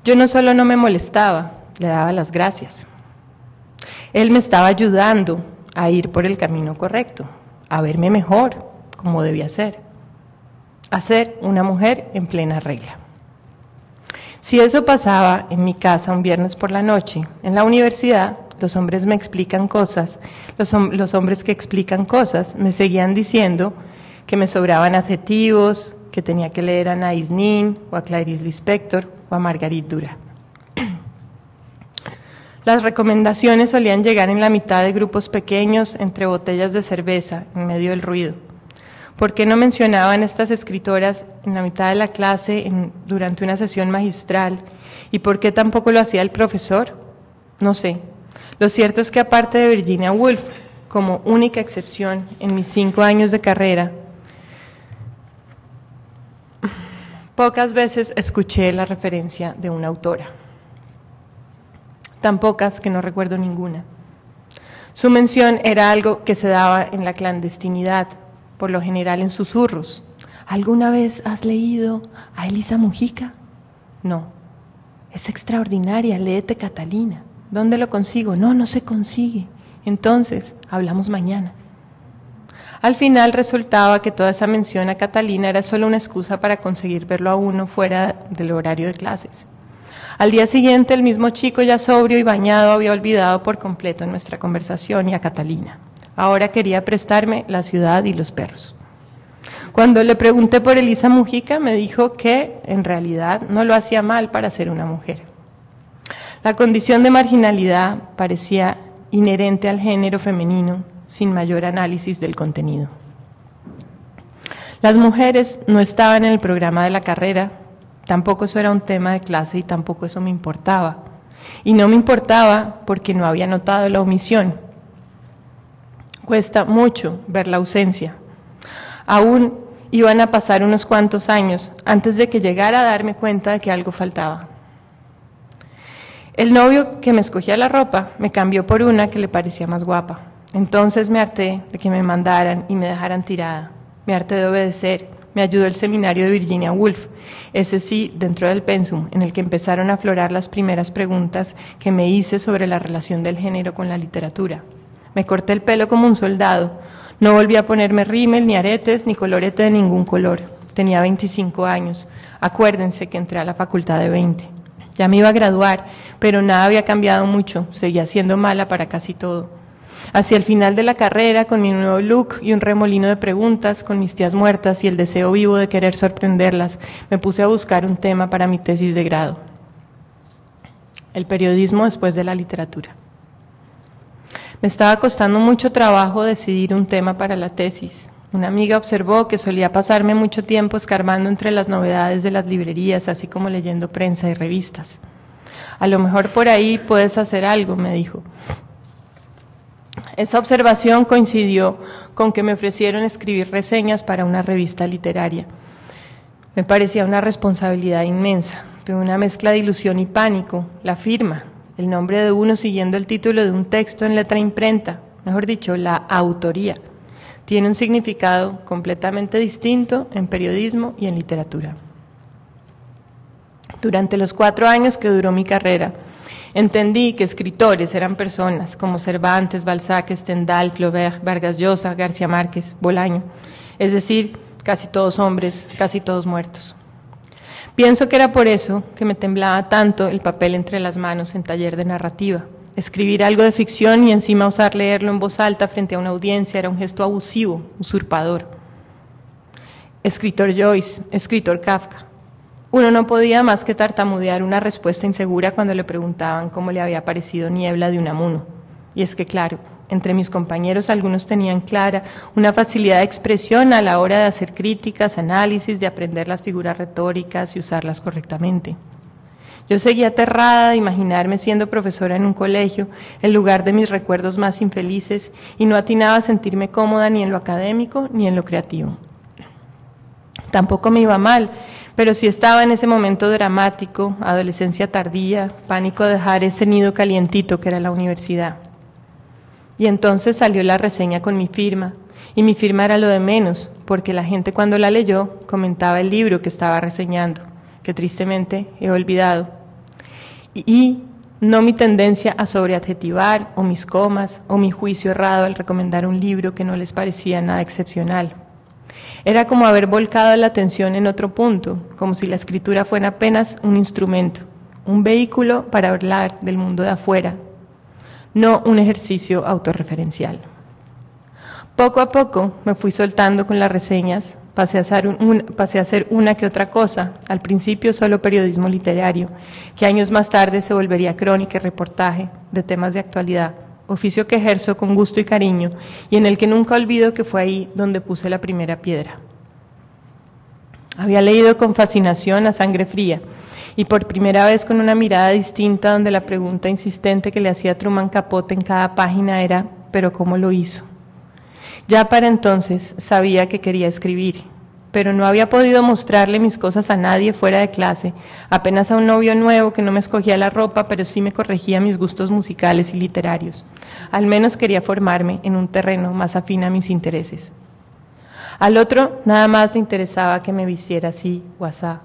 Yo no solo no me molestaba, le daba las gracias. Él me estaba ayudando a ir por el camino correcto, a verme mejor, como debía ser, a ser una mujer en plena regla. Si eso pasaba en mi casa un viernes por la noche, en la universidad, los hombres me explican cosas, los hombres que explican cosas me seguían diciendo que me sobraban adjetivos, que tenía que leer a Anaïs Nin, o a Clarice Lispector, o a Marguerite Duras. Las recomendaciones solían llegar en la mitad de grupos pequeños, entre botellas de cerveza, en medio del ruido. ¿Por qué no mencionaban estas escritoras en la mitad de la clase durante una sesión magistral? ¿Y por qué tampoco lo hacía el profesor? No sé. Lo cierto es que aparte de Virginia Woolf, como única excepción en mis 5 años de carrera, pocas veces escuché la referencia de una autora. Tan pocas que no recuerdo ninguna. Su mención era algo que se daba en la clandestinidad, por lo general en susurros. ¿Alguna vez has leído a Elisa Mujica? No. Es extraordinaria, léete Catalina. ¿Dónde lo consigo? No, no se consigue. Entonces, hablamos mañana. Al final resultaba que toda esa mención a Catalina era solo una excusa para conseguir verlo a uno fuera del horario de clases. Al día siguiente, el mismo chico ya sobrio y bañado había olvidado por completo nuestra conversación y a Catalina. Ahora quería prestarme La ciudad y los perros. Cuando le pregunté por Elisa Mujica, me dijo que en realidad no lo hacía mal para ser una mujer. La condición de marginalidad parecía inherente al género femenino, sin mayor análisis del contenido. Las mujeres no estaban en el programa de la carrera, tampoco eso era un tema de clase y tampoco eso me importaba. Y no me importaba porque no había notado la omisión. Cuesta mucho ver la ausencia. Aún iban a pasar unos cuantos años antes de que llegara a darme cuenta de que algo faltaba. El novio que me escogía la ropa me cambió por una que le parecía más guapa. Entonces me harté de que me mandaran y me dejaran tirada. Me harté de obedecer. Me ayudó el seminario de Virginia Woolf, ese sí, dentro del pensum, en el que empezaron a aflorar las primeras preguntas que me hice sobre la relación del género con la literatura. Me corté el pelo como un soldado. No volví a ponerme rímel, ni aretes, ni colorete de ningún color. Tenía 25 años. Acuérdense que entré a la facultad de 20. Ya me iba a graduar, pero nada había cambiado mucho. Seguía siendo mala para casi todo. Hacia el final de la carrera, con mi nuevo look y un remolino de preguntas, con mis tías muertas y el deseo vivo de querer sorprenderlas, me puse a buscar un tema para mi tesis de grado. El periodismo después de la literatura. Me estaba costando mucho trabajo decidir un tema para la tesis. Una amiga observó que solía pasarme mucho tiempo escarbando entre las novedades de las librerías, así como leyendo prensa y revistas. A lo mejor por ahí puedes hacer algo, me dijo. Esa observación coincidió con que me ofrecieron escribir reseñas para una revista literaria. Me parecía una responsabilidad inmensa, de una mezcla de ilusión y pánico, la firma, el nombre de uno siguiendo el título de un texto en letra imprenta, mejor dicho, la autoría, tiene un significado completamente distinto en periodismo y en literatura. Durante los 4 años que duró mi carrera, entendí que escritores eran personas como Cervantes, Balzac, Stendhal, Flaubert, Vargas Llosa, García Márquez, Bolaño, es decir, casi todos hombres, casi todos muertos. Pienso que era por eso que me temblaba tanto el papel entre las manos en taller de narrativa. Escribir algo de ficción y encima osar leerlo en voz alta frente a una audiencia era un gesto abusivo, usurpador. Escritor Joyce, escritor Kafka. Uno no podía más que tartamudear una respuesta insegura cuando le preguntaban cómo le había parecido Niebla de Unamuno. Y es que claro, entre mis compañeros algunos tenían clara una facilidad de expresión a la hora de hacer críticas, análisis, de aprender las figuras retóricas y usarlas correctamente. Yo seguía aterrada de imaginarme siendo profesora en un colegio, el lugar de mis recuerdos más infelices, y no atinaba a sentirme cómoda ni en lo académico ni en lo creativo. Tampoco me iba mal, pero sí estaba en ese momento dramático, adolescencia tardía, pánico de dejar ese nido calientito que era la universidad. Y entonces salió la reseña con mi firma, y mi firma era lo de menos, porque la gente cuando la leyó comentaba el libro que estaba reseñando, que tristemente he olvidado, y no mi tendencia a sobreadjetivar, o mis comas, o mi juicio errado al recomendar un libro que no les parecía nada excepcional. Era como haber volcado la atención en otro punto, como si la escritura fuera apenas un instrumento, un vehículo para hablar del mundo de afuera, no un ejercicio autorreferencial. Poco a poco me fui soltando con las reseñas, pasé a hacer una que otra cosa, al principio solo periodismo literario, que años más tarde se volvería crónica y reportaje de temas de actualidad, oficio que ejerzo con gusto y cariño y en el que nunca olvido que fue ahí donde puse la primera piedra. Había leído con fascinación a Sangre Fría, y por primera vez con una mirada distinta donde la pregunta insistente que le hacía Truman Capote en cada página era ¿pero cómo lo hizo? Ya para entonces sabía que quería escribir, pero no había podido mostrarle mis cosas a nadie fuera de clase, apenas a un novio nuevo que no me escogía la ropa, pero sí me corregía mis gustos musicales y literarios. Al menos quería formarme en un terreno más afín a mis intereses. Al otro nada más le interesaba que me vistiera así o asá.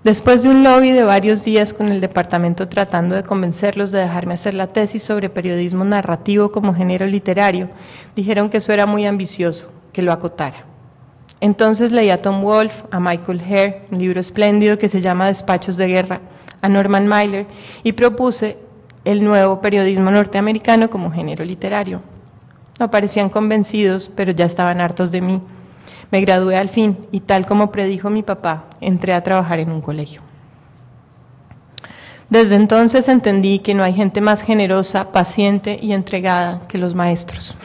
Después de un lobby de varios días con el departamento tratando de convencerlos de dejarme hacer la tesis sobre periodismo narrativo como género literario, dijeron que eso era muy ambicioso, que lo acotara. Entonces leí a Tom Wolfe, a Michael Hare, un libro espléndido que se llama Despachos de Guerra, a Norman Mailer, y propuse el nuevo periodismo norteamericano como género literario. No parecían convencidos, pero ya estaban hartos de mí. Me gradué al fin y tal como predijo mi papá, entré a trabajar en un colegio. Desde entonces entendí que no hay gente más generosa, paciente y entregada que los maestros.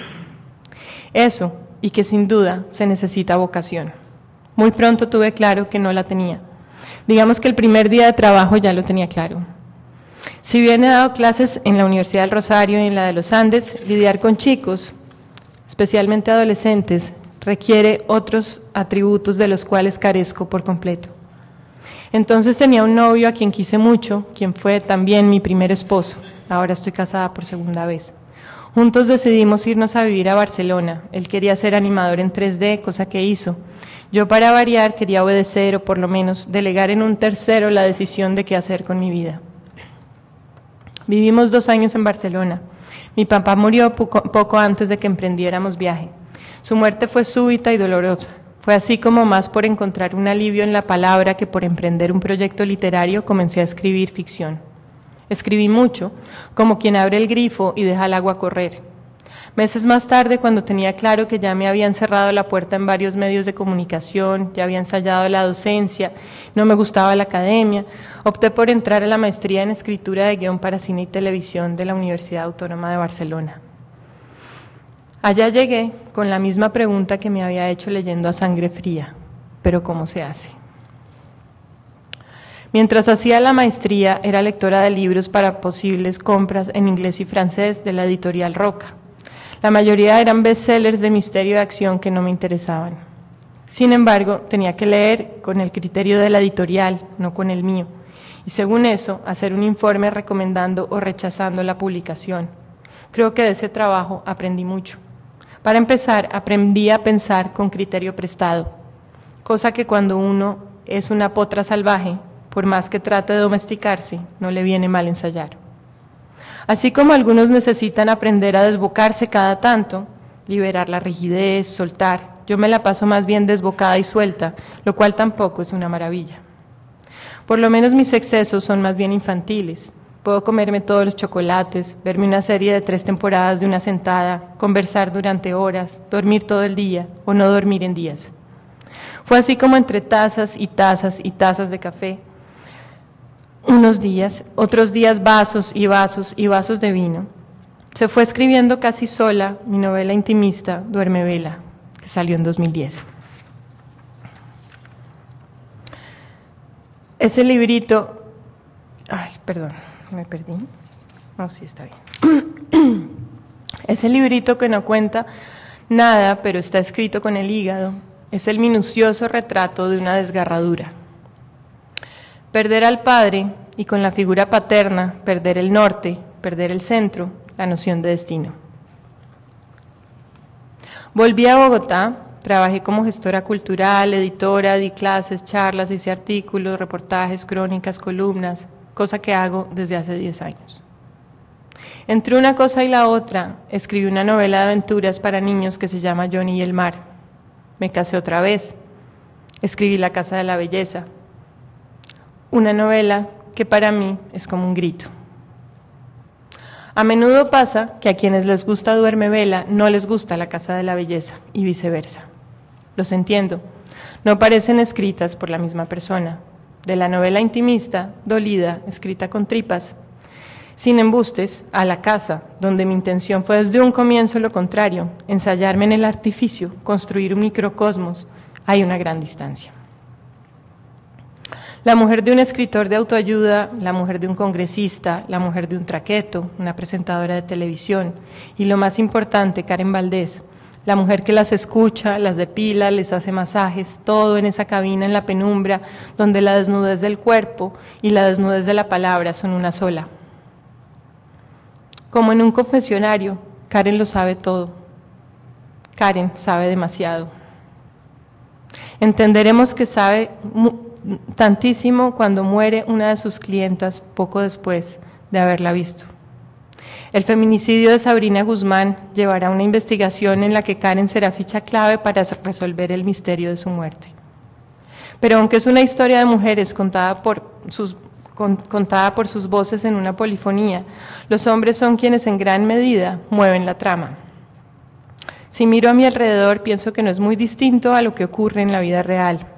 Eso, y que sin duda se necesita vocación. Muy pronto tuve claro que no la tenía. Digamos que el primer día de trabajo ya lo tenía claro. Si bien he dado clases en la Universidad del Rosario y en la de los Andes, lidiar con chicos, especialmente adolescentes, requiere otros atributos de los cuales carezco por completo. Entonces tenía un novio a quien quise mucho, quien fue también mi primer esposo. Ahora estoy casada por segunda vez. Juntos decidimos irnos a vivir a Barcelona. Él quería ser animador en 3D, cosa que hizo. Yo, para variar, quería obedecer o por lo menos delegar en un tercero la decisión de qué hacer con mi vida. Vivimos 2 años en Barcelona. Mi papá murió poco antes de que emprendiéramos viaje. Su muerte fue súbita y dolorosa. Fue así como, más por encontrar un alivio en la palabra que por emprender un proyecto literario, comencé a escribir ficción. Escribí mucho, como quien abre el grifo y deja el agua correr. Meses más tarde, cuando tenía claro que ya me habían cerrado la puerta en varios medios de comunicación, ya había ensayado la docencia, no me gustaba la academia, opté por entrar a la maestría en escritura de guión para cine y televisión de la Universidad Autónoma de Barcelona. Allá llegué con la misma pregunta que me había hecho leyendo a Sangre Fría, pero ¿cómo se hace? Mientras hacía la maestría, era lectora de libros para posibles compras en inglés y francés de la editorial Roca. La mayoría eran bestsellers de misterio y acción que no me interesaban. Sin embargo, tenía que leer con el criterio de la editorial, no con el mío, y según eso, hacer un informe recomendando o rechazando la publicación. Creo que de ese trabajo aprendí mucho. Para empezar, aprendí a pensar con criterio prestado, cosa que cuando uno es una potra salvaje, por más que trate de domesticarse, no le viene mal ensayar. Así como algunos necesitan aprender a desbocarse cada tanto, liberar la rigidez, soltar, yo me la paso más bien desbocada y suelta, lo cual tampoco es una maravilla. Por lo menos mis excesos son más bien infantiles. Puedo comerme todos los chocolates, verme una serie de 3 temporadas de una sentada, conversar durante horas, dormir todo el día o no dormir en días. Fue así como entre tazas y tazas y tazas de café, unos días, otros días vasos y vasos y vasos de vino, se fue escribiendo casi sola mi novela intimista Duerme Vela, que salió en 2010. Ese librito, perdón, me perdí. No, sí está bien. Ese librito que no cuenta nada, pero está escrito con el hígado, es el minucioso retrato de una desgarradura. Perder al padre y con la figura paterna, perder el norte, perder el centro, la noción de destino. Volví a Bogotá, trabajé como gestora cultural, editora, di clases, charlas, hice artículos, reportajes, crónicas, columnas, cosa que hago desde hace 10 años. Entre una cosa y la otra, escribí una novela de aventuras para niños que se llama Johnny y el mar. Me casé otra vez, escribí La Casa de la Belleza, una novela que para mí es como un grito. A menudo pasa que a quienes les gusta Duerme Vela no les gusta La Casa de la Belleza y viceversa. Los entiendo, no parecen escritas por la misma persona. De la novela intimista, dolida, escrita con tripas, sin embustes, a La Casa, donde mi intención fue desde un comienzo lo contrario, ensayarme en el artificio, construir un microcosmos, hay una gran distancia. La mujer de un escritor de autoayuda, la mujer de un congresista, la mujer de un traqueto, una presentadora de televisión y lo más importante, Karen Valdés, la mujer que las escucha, las depila, les hace masajes, todo en esa cabina en la penumbra donde la desnudez del cuerpo y la desnudez de la palabra son una sola. Como en un confesionario, Karen lo sabe todo. Karen sabe demasiado. Entenderemos que sabe tantísimo cuando muere una de sus clientas poco después de haberla visto. El feminicidio de Sabrina Guzmán llevará una investigación en la que Karen será ficha clave para resolver el misterio de su muerte. Pero aunque es una historia de mujeres contada por sus voces en una polifonía, los hombres son quienes en gran medida mueven la trama. Si miro a mi alrededor, pienso que no es muy distinto a lo que ocurre en la vida real.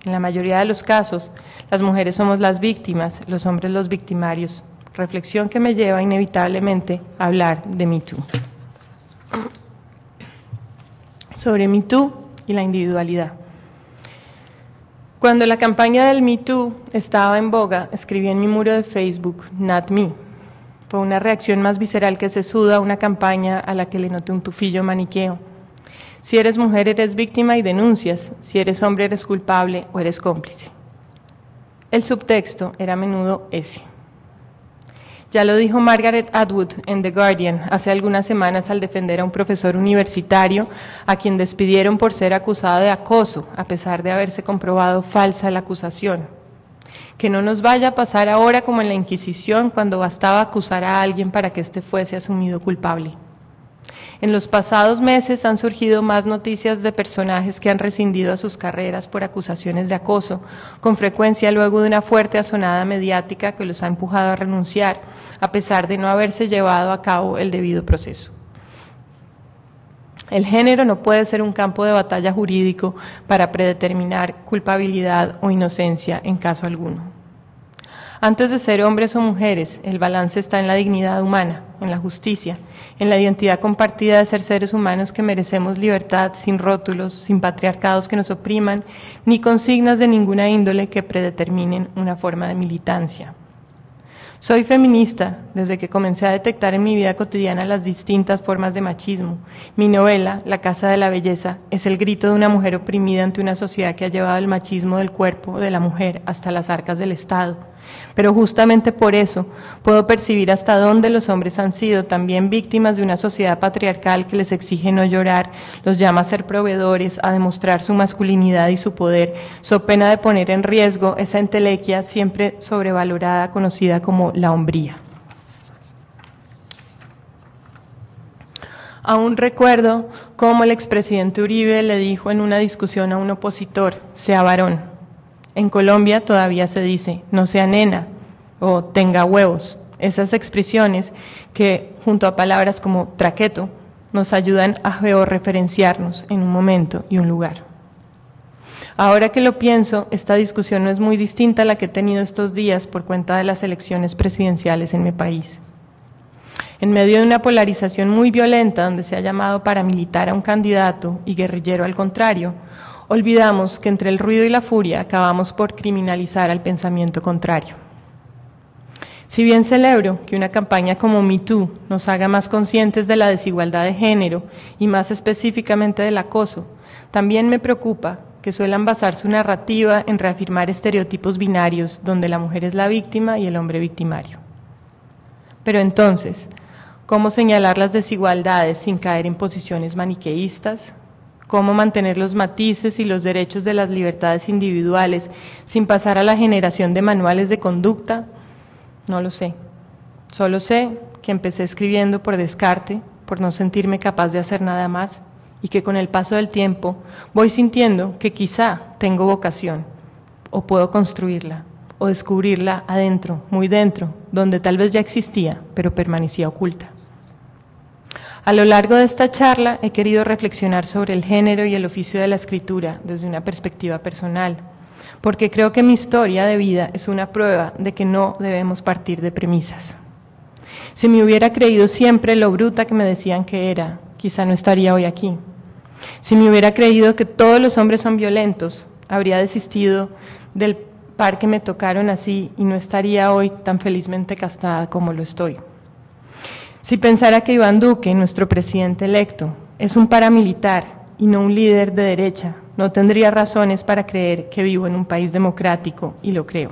En la mayoría de los casos, las mujeres somos las víctimas, los hombres los victimarios, reflexión que me lleva inevitablemente a hablar de Me Too. Sobre Me Too y la individualidad. Cuando la campaña del Me Too estaba en boga, escribí en mi muro de Facebook, Not Me. Fue una reacción más visceral que sesuda a una campaña a la que le noté un tufillo maniqueo. Si eres mujer, eres víctima y denuncias. Si eres hombre, eres culpable o eres cómplice. El subtexto era a menudo ese. Ya lo dijo Margaret Atwood en The Guardian hace algunas semanas al defender a un profesor universitario a quien despidieron por ser acusado de acoso, a pesar de haberse comprobado falsa la acusación. Que no nos vaya a pasar ahora como en la Inquisición, cuando bastaba acusar a alguien para que éste fuese asumido culpable. En los pasados meses han surgido más noticias de personajes que han rescindido a sus carreras por acusaciones de acoso, con frecuencia luego de una fuerte asonada mediática que los ha empujado a renunciar, a pesar de no haberse llevado a cabo el debido proceso. El género no puede ser un campo de batalla jurídico para predeterminar culpabilidad o inocencia en caso alguno. Antes de ser hombres o mujeres, el balance está en la dignidad humana, en la justicia, en la identidad compartida de ser seres humanos que merecemos libertad sin rótulos, sin patriarcados que nos opriman, ni consignas de ninguna índole que predeterminen una forma de militancia. Soy feminista desde que comencé a detectar en mi vida cotidiana las distintas formas de machismo. Mi novela, La Casa de la Belleza, es el grito de una mujer oprimida ante una sociedad que ha llevado el machismo del cuerpo de la mujer hasta las arcas del Estado. Pero justamente por eso puedo percibir hasta dónde los hombres han sido también víctimas de una sociedad patriarcal que les exige no llorar, los llama a ser proveedores, a demostrar su masculinidad y su poder, so pena de poner en riesgo esa entelequia siempre sobrevalorada, conocida como la hombría. Aún recuerdo cómo el expresidente Uribe le dijo en una discusión a un opositor, sea varón. En Colombia todavía se dice, no sea nena o tenga huevos. Esas expresiones que, junto a palabras como traqueto, nos ayudan a georreferenciarnos en un momento y un lugar. Ahora que lo pienso, esta discusión no es muy distinta a la que he tenido estos días por cuenta de las elecciones presidenciales en mi país. En medio de una polarización muy violenta donde se ha llamado paramilitar a un candidato y guerrillero al contrario, olvidamos que entre el ruido y la furia acabamos por criminalizar al pensamiento contrario. Si bien celebro que una campaña como MeToo nos haga más conscientes de la desigualdad de género y más específicamente del acoso, también me preocupa que suelan basar su narrativa en reafirmar estereotipos binarios donde la mujer es la víctima y el hombre victimario. Pero entonces, ¿cómo señalar las desigualdades sin caer en posiciones maniqueístas? ¿Cómo mantener los matices y los derechos de las libertades individuales sin pasar a la generación de manuales de conducta? No lo sé. Solo sé que empecé escribiendo por descarte, por no sentirme capaz de hacer nada más, y que con el paso del tiempo voy sintiendo que quizá tengo vocación, o puedo construirla, o descubrirla adentro, muy dentro, donde tal vez ya existía, pero permanecía oculta. A lo largo de esta charla he querido reflexionar sobre el género y el oficio de la escritura desde una perspectiva personal, porque creo que mi historia de vida es una prueba de que no debemos partir de premisas. Si me hubiera creído siempre lo bruta que me decían que era, quizá no estaría hoy aquí. Si me hubiera creído que todos los hombres son violentos, habría desistido del par que me tocaron así y no estaría hoy tan felizmente casada como lo estoy. Si pensara que Iván Duque, nuestro presidente electo, es un paramilitar y no un líder de derecha, no tendría razones para creer que vivo en un país democrático, y lo creo.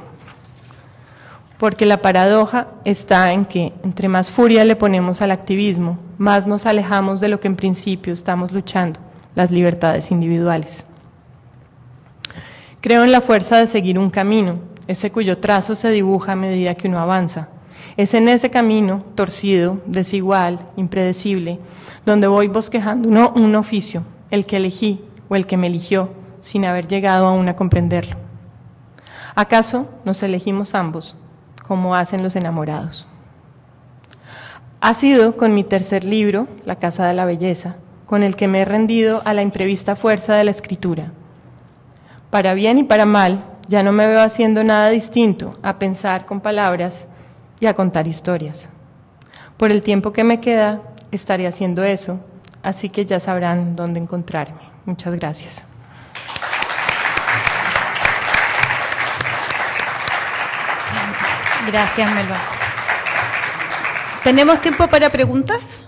Porque la paradoja está en que, entre más furia le ponemos al activismo, más nos alejamos de lo que en principio estamos luchando, las libertades individuales. Creo en la fuerza de seguir un camino, ese cuyo trazo se dibuja a medida que uno avanza. Es en ese camino, torcido, desigual, impredecible, donde voy bosquejando un oficio, el que elegí o el que me eligió, sin haber llegado aún a comprenderlo. ¿Acaso nos elegimos ambos, como hacen los enamorados? Ha sido con mi tercer libro, La Casa de la Belleza, con el que me he rendido a la imprevista fuerza de la escritura. Para bien y para mal, ya no me veo haciendo nada distinto a pensar con palabras y a contar historias. Por el tiempo que me queda, estaré haciendo eso, así que ya sabrán dónde encontrarme. Muchas gracias. Gracias, Melba. ¿Tenemos tiempo para preguntas?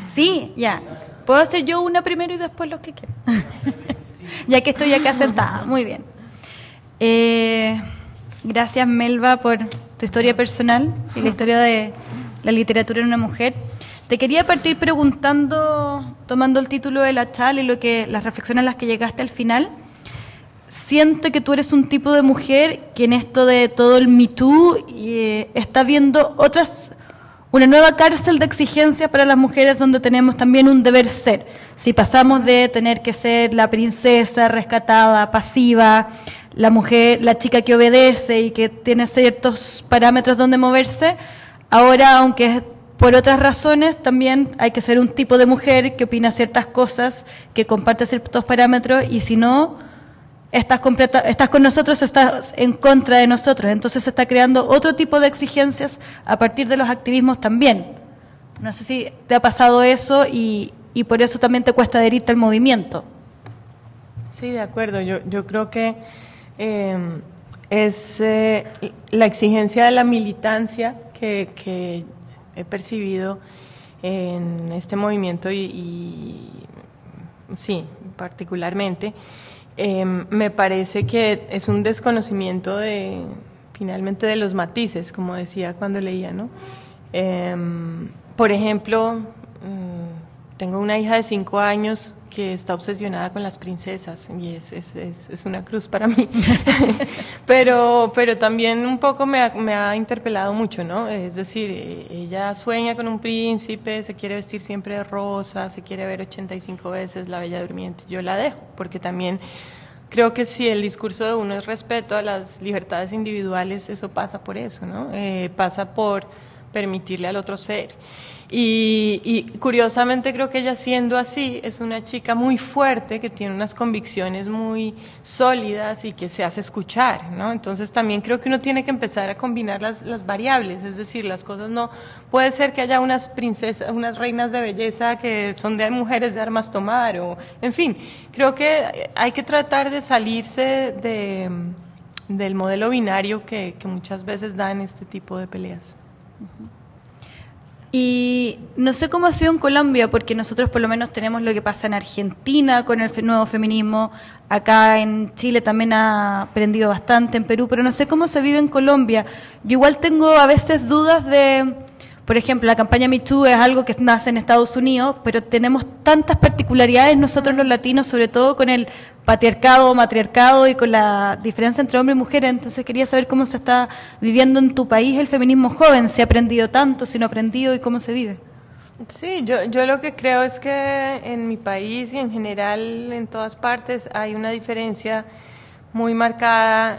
Sí, ya. ¿Puedo hacer yo una primero y después los que quieran? Ya que estoy acá sentada. Muy bien. Gracias, Melba, por tu historia personal y la historia de la literatura en una mujer. Te quería partir preguntando, tomando el título de la charla y las reflexiones a las que llegaste al final. Siento que tú eres un tipo de mujer que en esto de todo el Me Too está viendo una nueva cárcel de exigencias para las mujeres donde tenemos también un deber ser. Si pasamos de tener que ser la princesa rescatada, pasiva, la mujer, la chica que obedece y que tiene ciertos parámetros donde moverse, ahora, aunque por otras razones, también hay que ser un tipo de mujer que opina ciertas cosas, que comparte ciertos parámetros, y si no, estás con nosotros, estás en contra de nosotros. Entonces se está creando otro tipo de exigencias a partir de los activismos también. No sé si te ha pasado eso y por eso también te cuesta adherirte al movimiento. Sí, de acuerdo. Yo creo que es la exigencia de la militancia que he percibido en este movimiento y sí, particularmente, me parece que es un desconocimiento finalmente de los matices, como decía cuando leía, ¿no? Por ejemplo, tengo una hija de 5 años que está obsesionada con las princesas y es una cruz para mí. pero también un poco me ha interpelado mucho, ¿no? Es decir, ella sueña con un príncipe, se quiere vestir siempre de rosa, se quiere ver 85 veces La Bella Durmiente. Yo la dejo, porque también creo que si el discurso de uno es respeto a las libertades individuales, eso pasa por eso, ¿no? Pasa por permitirle al otro ser. Y curiosamente creo que ella, siendo así, es una chica muy fuerte, que tiene unas convicciones muy sólidas y que se hace escuchar, ¿no? Entonces también creo que uno tiene que empezar a combinar las variables, es decir, las cosas no... Puede ser que haya unas princesas, unas reinas de belleza que son de mujeres de armas tomar, o en fin, creo que hay que tratar de salirse del modelo binario que muchas veces dan este tipo de peleas. Y no sé cómo ha sido en Colombia, porque nosotros por lo menos tenemos lo que pasa en Argentina con el nuevo feminismo, acá en Chile también ha aprendido bastante, en Perú, pero no sé cómo se vive en Colombia. Yo igual tengo a veces dudas de, por ejemplo, la campaña Me Too es algo que nace en Estados Unidos, pero tenemos tantas particularidades nosotros los latinos, sobre todo con el patriarcado, matriarcado y con la diferencia entre hombre y mujer. Entonces quería saber cómo se está viviendo en tu país el feminismo joven, si ha aprendido tanto, si no ha aprendido y cómo se vive. Sí, yo lo que creo es que en mi país y en general en todas partes hay una diferencia muy marcada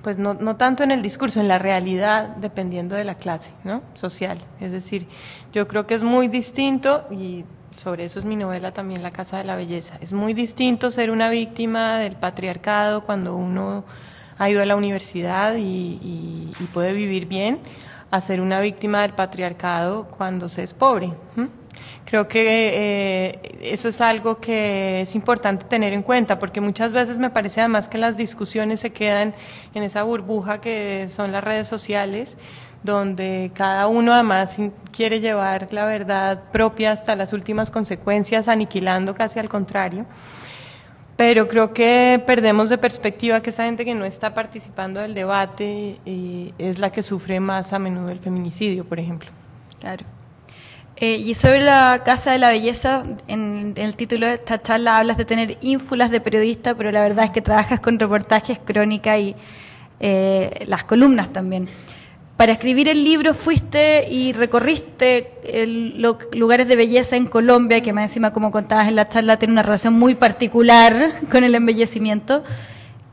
pues no tanto en el discurso, en la realidad, dependiendo de la clase, ¿no? Social. Es decir, yo creo que es muy distinto, y sobre eso es mi novela también, La Casa de la Belleza. Es muy distinto ser una víctima del patriarcado cuando uno ha ido a la universidad y puede vivir bien, a ser una víctima del patriarcado cuando se es pobre. Creo que eso es algo que es importante tener en cuenta, porque muchas veces me parece además que las discusiones se quedan en esa burbuja que son las redes sociales, donde cada uno además quiere llevar la verdad propia hasta las últimas consecuencias, aniquilando casi al contrario. Pero creo que perdemos de perspectiva que esa gente que no está participando del debate es la que sufre más a menudo el feminicidio, por ejemplo. Claro. Y sobre La Casa de la Belleza, en el título de esta charla hablas de tener ínfulas de periodista, pero la verdad es que trabajas con reportajes, crónica y las columnas también. Para escribir el libro fuiste y recorriste los lugares de belleza en Colombia, que más encima, como contabas en la charla, tiene una relación muy particular con el embellecimiento.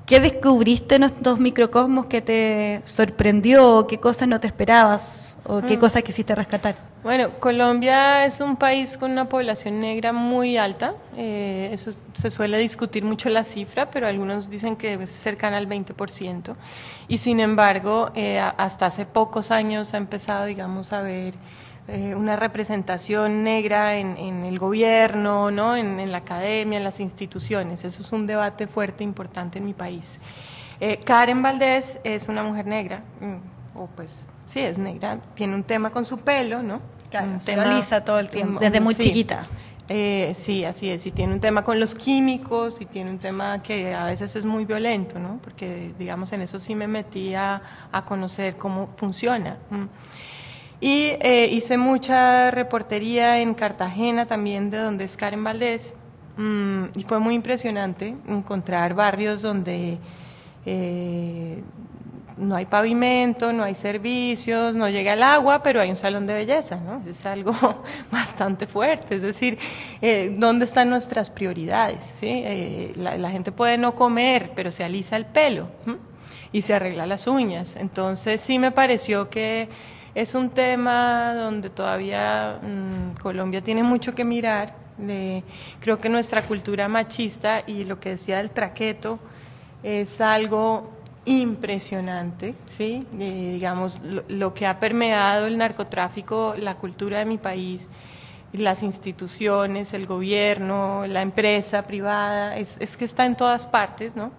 ¿Qué descubriste en estos microcosmos que te sorprendió? ¿Qué cosas no te esperabas? ¿O qué cosas quisiste rescatar? Bueno, Colombia es un país con una población negra muy alta. Eso se suele discutir mucho la cifra, pero algunos dicen que es cercana al 20%. Y sin embargo, hasta hace pocos años ha empezado, digamos, a haber una representación negra en el gobierno, ¿no? En la academia, en las instituciones. Eso es un debate fuerte, importante en mi país. Karen Valdés es una mujer negra, o pues sí, es negra, tiene un tema con su pelo, ¿no? Claro, se lo alisa todo el tiempo, desde muy chiquita. Sí, así es, y tiene un tema con los químicos, y tiene un tema que a veces es muy violento, ¿no? Porque, digamos, en eso sí me metí a conocer cómo funciona. Y hice mucha reportería en Cartagena también, de donde es Karen Valdés, y fue muy impresionante encontrar barrios donde no hay pavimento, no hay servicios, no llega el agua, pero hay un salón de belleza, ¿no? Es algo bastante fuerte, es decir, ¿dónde están nuestras prioridades? ¿Sí? La gente puede no comer, pero se alisa el pelo y se arregla las uñas. Entonces sí me pareció que es un tema donde todavía Colombia tiene mucho que mirar. Creo que nuestra cultura machista y lo que decía del traqueto es algo impresionante, ¿sí? Digamos, lo que ha permeado el narcotráfico, la cultura de mi país, las instituciones, el gobierno, la empresa privada, es que está en todas partes, ¿no?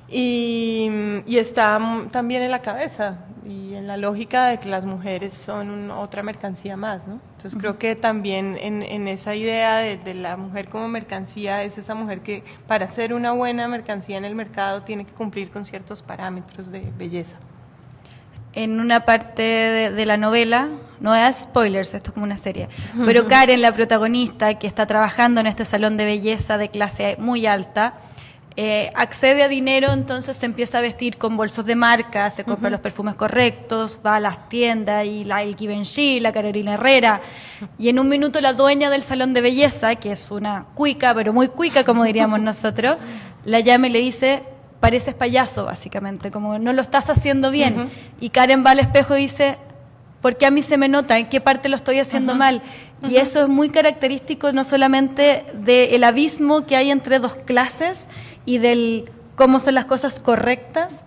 Y está también en la cabeza y en la lógica de que las mujeres son otra mercancía más, ¿no? Entonces creo que también en esa idea de la mujer como mercancía es esa mujer que para ser una buena mercancía en el mercado tiene que cumplir con ciertos parámetros de belleza. en una parte de la novela, no es spoilers, esto es como una serie, pero Karen, la protagonista, que está trabajando en este salón de belleza de clase muy alta, accede a dinero, entonces se empieza a vestir con bolsos de marca, se compra los perfumes correctos, va a las tiendas y el Givenchy, la Carolina Herrera, y en un minuto la dueña del salón de belleza, que es una cuica, pero muy cuica como diríamos nosotros, la llama y le dice: pareces payaso, básicamente, como no lo estás haciendo bien. Y Karen va al espejo y dice: ¿por qué a mí se me nota? ¿En qué parte lo estoy haciendo mal? Y eso es muy característico no solamente del abismo que hay entre dos clases y del cómo son las cosas correctas.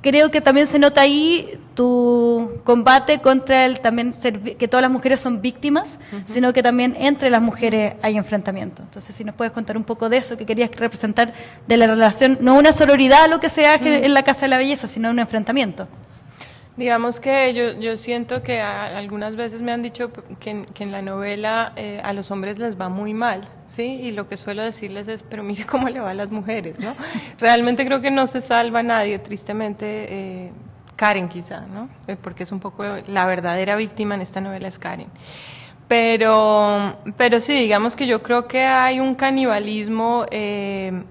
Creo que también se nota ahí tu combate contra el también que todas las mujeres son víctimas, sino que también entre las mujeres hay enfrentamiento. Entonces, si nos puedes contar un poco de eso que querías representar, de la relación, no una sororidad lo que se hace en la Casa de la Belleza, sino un enfrentamiento. Digamos que yo siento que algunas veces me han dicho que en la novela a los hombres les va muy mal, ¿sí? Y lo que suelo decirles es: pero mire cómo le va a las mujeres, ¿no? Realmente creo que no se salva nadie, tristemente, Karen quizá, ¿no? Porque es un poco la verdadera víctima en esta novela es Karen. Pero sí, digamos que yo creo que hay un canibalismo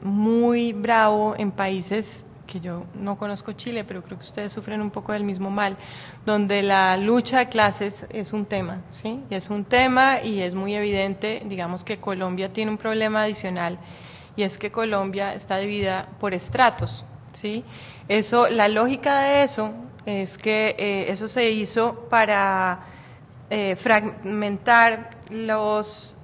muy bravo en países que yo no conozco Chile, pero creo que ustedes sufren un poco del mismo mal, donde la lucha de clases es un tema, ¿sí? Y es un tema y es muy evidente. Digamos que Colombia tiene un problema adicional, y es que Colombia está dividida por estratos, ¿sí? Eso, la lógica de eso es que eso se hizo para fragmentar los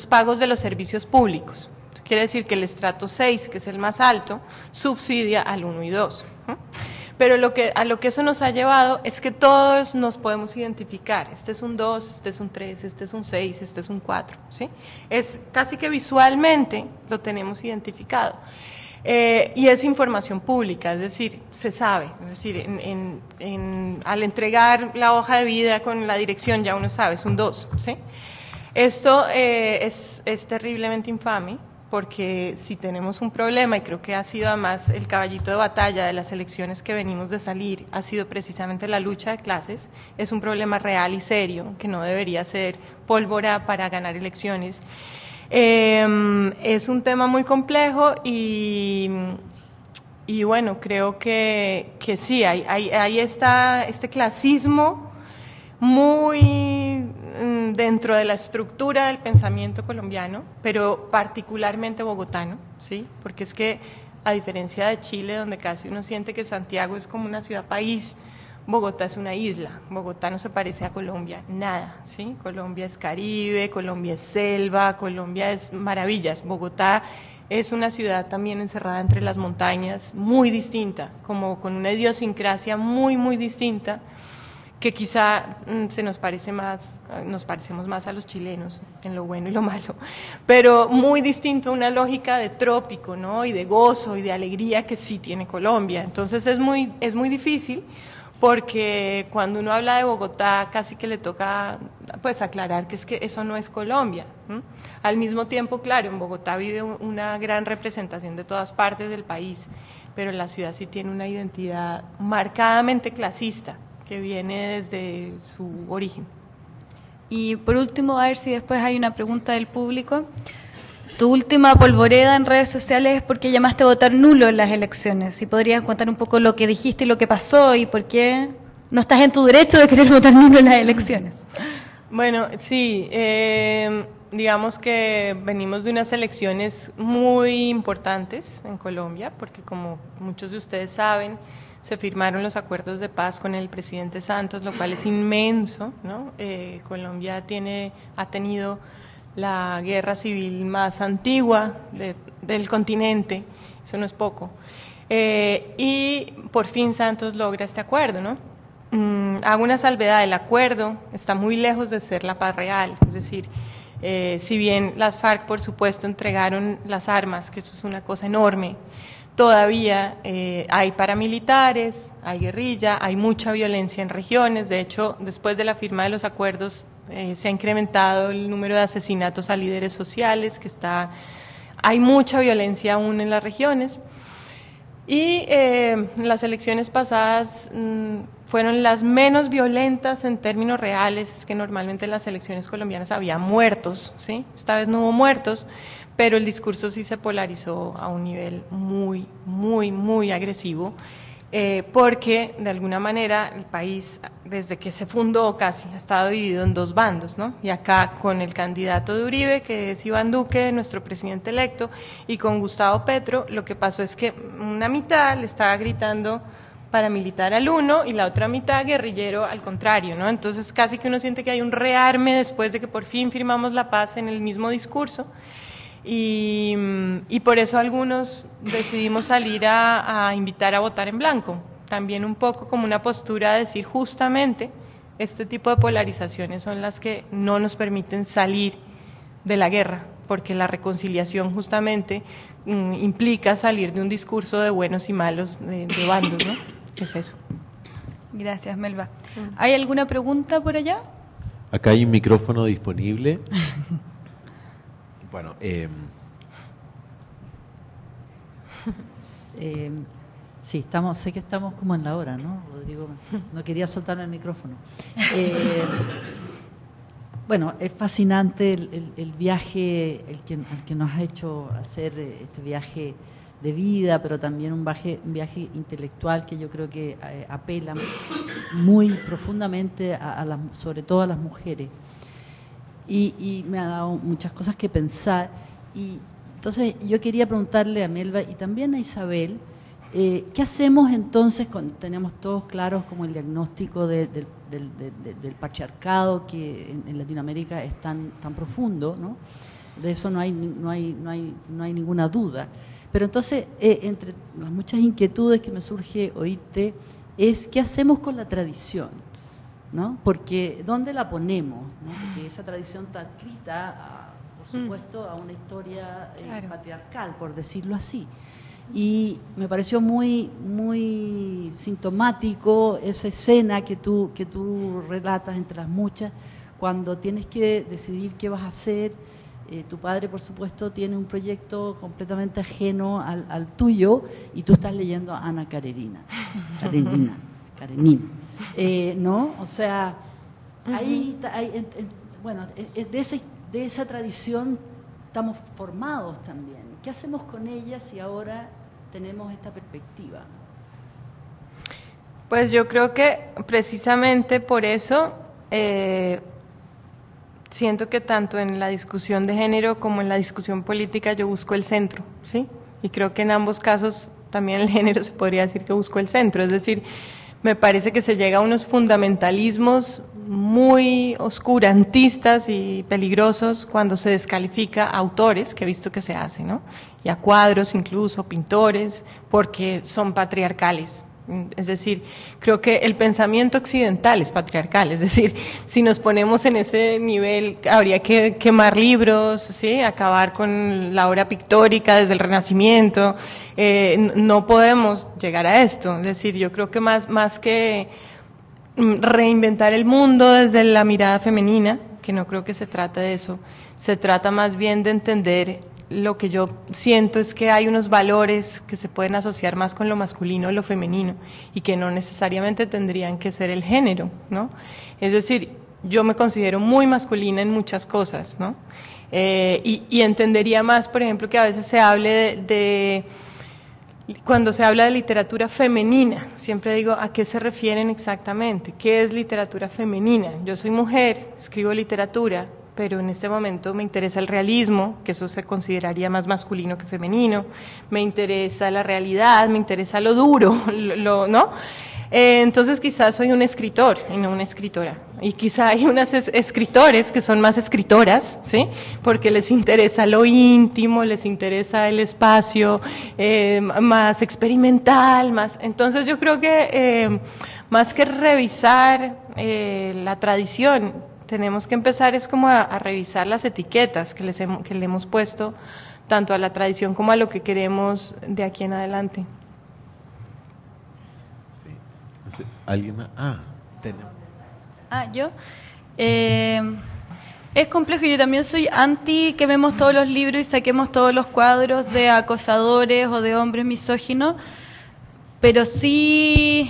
pagos de los servicios públicos. Quiere decir que el estrato 6, que es el más alto, subsidia al 1 y 2. Pero a lo que eso nos ha llevado es que todos nos podemos identificar. Este es un 2, este es un 3, este es un 6, este es un 4. ¿Sí? Es casi que visualmente lo tenemos identificado. Y es información pública, es decir, se sabe. Es decir, al entregar la hoja de vida con la dirección ya uno sabe, es un 2. ¿Sí? Esto es terriblemente infame, porque si tenemos un problema, y creo que ha sido además el caballito de batalla de las elecciones que venimos de salir, ha sido precisamente la lucha de clases, es un problema real y serio, que no debería ser pólvora para ganar elecciones. Es un tema muy complejo y bueno, creo que sí, hay este clasismo muy dentro de la estructura del pensamiento colombiano, pero particularmente bogotano, ¿sí? Porque es que, a diferencia de Chile, donde casi uno siente que Santiago es como una ciudad-país, Bogotá es una isla. Bogotá no se parece a Colombia, nada, ¿sí? Colombia es Caribe, Colombia es selva, Colombia es maravillas. Bogotá es una ciudad también encerrada entre las montañas, muy distinta, como con una idiosincrasia muy, muy distinta, que quizá nos parecemos más a los chilenos en lo bueno y lo malo, pero muy distinto a una lógica de trópico, ¿no? Y de gozo y de alegría que sí tiene Colombia. Entonces es muy difícil, porque cuando uno habla de Bogotá casi que le toca pues aclarar que es que eso no es Colombia. Al mismo tiempo, claro, en Bogotá vive una gran representación de todas partes del país, pero la ciudad sí tiene una identidad marcadamente clasista, que viene desde su origen. Y por último, a ver si después hay una pregunta del público. Tu última polvoreda en redes sociales es porque llamaste a votar nulo en las elecciones. Si podrías contar un poco lo que dijiste y lo que pasó y por qué no estás en tu derecho de querer votar nulo en las elecciones. Bueno, sí, digamos que venimos de unas elecciones muy importantes en Colombia, porque como muchos de ustedes saben, se firmaron los acuerdos de paz con el presidente Santos, lo cual es inmenso, ¿no? Colombia ha tenido la guerra civil más antigua del continente, eso no es poco. Y por fin Santos logra este acuerdo, ¿no? Hago una salvedad: el acuerdo está muy lejos de ser la paz real, es decir, si bien las FARC, por supuesto, entregaron las armas, que eso es una cosa enorme, todavía hay paramilitares, hay guerrilla, hay mucha violencia en regiones. De hecho, después de la firma de los acuerdos, se ha incrementado el número de asesinatos a líderes sociales, hay mucha violencia aún en las regiones. Y las elecciones pasadas fueron las menos violentas en términos reales. Es que normalmente en las elecciones colombianas había muertos, ¿sí? Esta vez no hubo muertos, pero el discurso sí se polarizó a un nivel muy, muy, muy agresivo, porque de alguna manera el país, desde que se fundó casi, ha estado dividido en dos bandos, ¿no? Y acá con el candidato de Uribe, que es Iván Duque, nuestro presidente electo, y con Gustavo Petro, lo que pasó es que una mitad le estaba gritando paramilitar al uno y la otra mitad guerrillero al contrario, ¿no? Entonces casi que uno siente que hay un rearme después de que por fin firmamos la paz en el mismo discurso. Y por eso algunos decidimos salir a invitar a votar en blanco, también un poco como una postura de decir justamente este tipo de polarizaciones son las que no nos permiten salir de la guerra, porque la reconciliación justamente implica salir de un discurso de buenos y malos de bandos, ¿no? Es eso. Gracias, Melba. ¿Hay alguna pregunta por allá? Acá hay un micrófono disponible. Bueno, sí, sé que estamos como en la hora, ¿no? Rodrigo, no quería soltarme el micrófono. Bueno, es fascinante el viaje al que nos ha hecho hacer este viaje de vida, pero también un viaje intelectual que yo creo que apela muy profundamente sobre todo a las mujeres. Y me ha dado muchas cosas que pensar. Y entonces yo quería preguntarle a Melba y también a Isabel, ¿qué hacemos entonces cuando tenemos todos claros como el diagnóstico del patriarcado que en Latinoamérica es tan profundo, ¿no? De eso no hay ninguna duda. Pero entonces, entre las muchas inquietudes que me surge oírte, es ¿qué hacemos con la tradición? ¿No? Porque ¿dónde la ponemos? ¿No? Porque esa tradición está adscrita, por supuesto, a una historia Claro. patriarcal, por decirlo así. Y me pareció muy, muy sintomático esa escena que tú relatas entre las muchas, cuando tienes que decidir qué vas a hacer. Tu padre, por supuesto, tiene un proyecto completamente ajeno al tuyo y tú estás leyendo a Ana Karenina. ¿No? O sea, ahí, bueno, de esa tradición estamos formados también. ¿Qué hacemos con ella si ahora tenemos esta perspectiva? Pues yo creo que precisamente por eso siento que tanto en la discusión de género como en la discusión política yo busco el centro, ¿sí? Y creo que en ambos casos también el género se podría decir que busco el centro, es decir, me parece que se llega a unos fundamentalismos muy oscurantistas y peligrosos cuando se descalifica a autores, que he visto que se hace, ¿no? Y a cuadros incluso, pintores, porque son patriarcales. Es decir, creo que el pensamiento occidental es patriarcal, es decir, si nos ponemos en ese nivel habría que quemar libros, ¿sí? Acabar con la obra pictórica desde el Renacimiento, no podemos llegar a esto, es decir, yo creo que más que reinventar el mundo desde la mirada femenina, que no creo que se trate de eso, se trata más bien de entender. Lo que yo siento es que hay unos valores que se pueden asociar más con lo masculino o lo femenino y que no necesariamente tendrían que ser el género, ¿no? Es decir, yo me considero muy masculina en muchas cosas, ¿no? Y entendería más, por ejemplo, que a veces se hable cuando se habla de literatura femenina, siempre digo, ¿a qué se refieren exactamente? ¿Qué es literatura femenina? Yo soy mujer, escribo literatura, pero en este momento me interesa el realismo, que eso se consideraría más masculino que femenino, me interesa la realidad, me interesa lo duro, ¿no? Entonces quizás soy un escritor y no una escritora, y quizá hay unas escritores que son más escritoras, ¿sí? Porque les interesa lo íntimo, les interesa el espacio más experimental, entonces yo creo que más que revisar la tradición, tenemos que empezar es como a revisar las etiquetas que le hemos puesto tanto a la tradición como a lo que queremos de aquí en adelante. Sí. ¿Alguien más? Tenemos. ¿Yo? Es complejo, yo también soy anti que vemos todos los libros y saquemos todos los cuadros de acosadores o de hombres misóginos, pero sí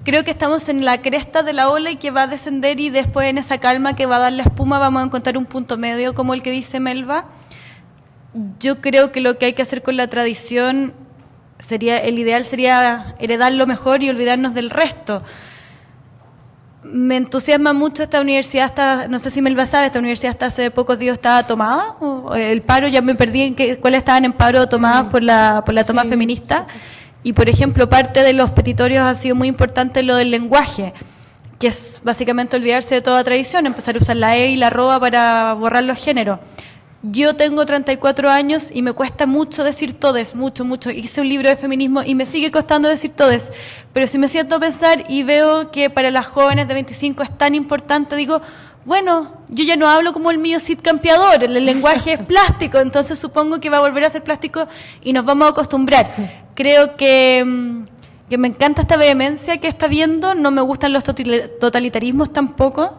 creo que estamos en la cresta de la ola y que va a descender, y después en esa calma que va a dar la espuma vamos a encontrar un punto medio como el que dice Melba. Yo creo que lo que hay que hacer con la tradición el ideal sería heredar lo mejor y olvidarnos del resto. Me entusiasma mucho esta universidad, no sé si Melba sabe, esta universidad hasta hace pocos días estaba tomada, o el paro, ya me perdí en cuáles estaban en paro tomadas por la toma feminista. Y por ejemplo, parte de los petitorios ha sido muy importante lo del lenguaje, que es básicamente olvidarse de toda tradición, empezar a usar la E y la arroba para borrar los géneros. Yo tengo 34 años y me cuesta mucho decir todes, mucho. Hice un libro de feminismo y me sigue costando decir todes, pero si me siento a pensar y veo que para las jóvenes de 25 es tan importante, digo, bueno, yo ya no hablo como el mío Cid Campeador, el lenguaje es plástico, entonces supongo que va a volver a ser plástico y nos vamos a acostumbrar. Creo que me encanta esta vehemencia que está viendo, no me gustan los totalitarismos tampoco.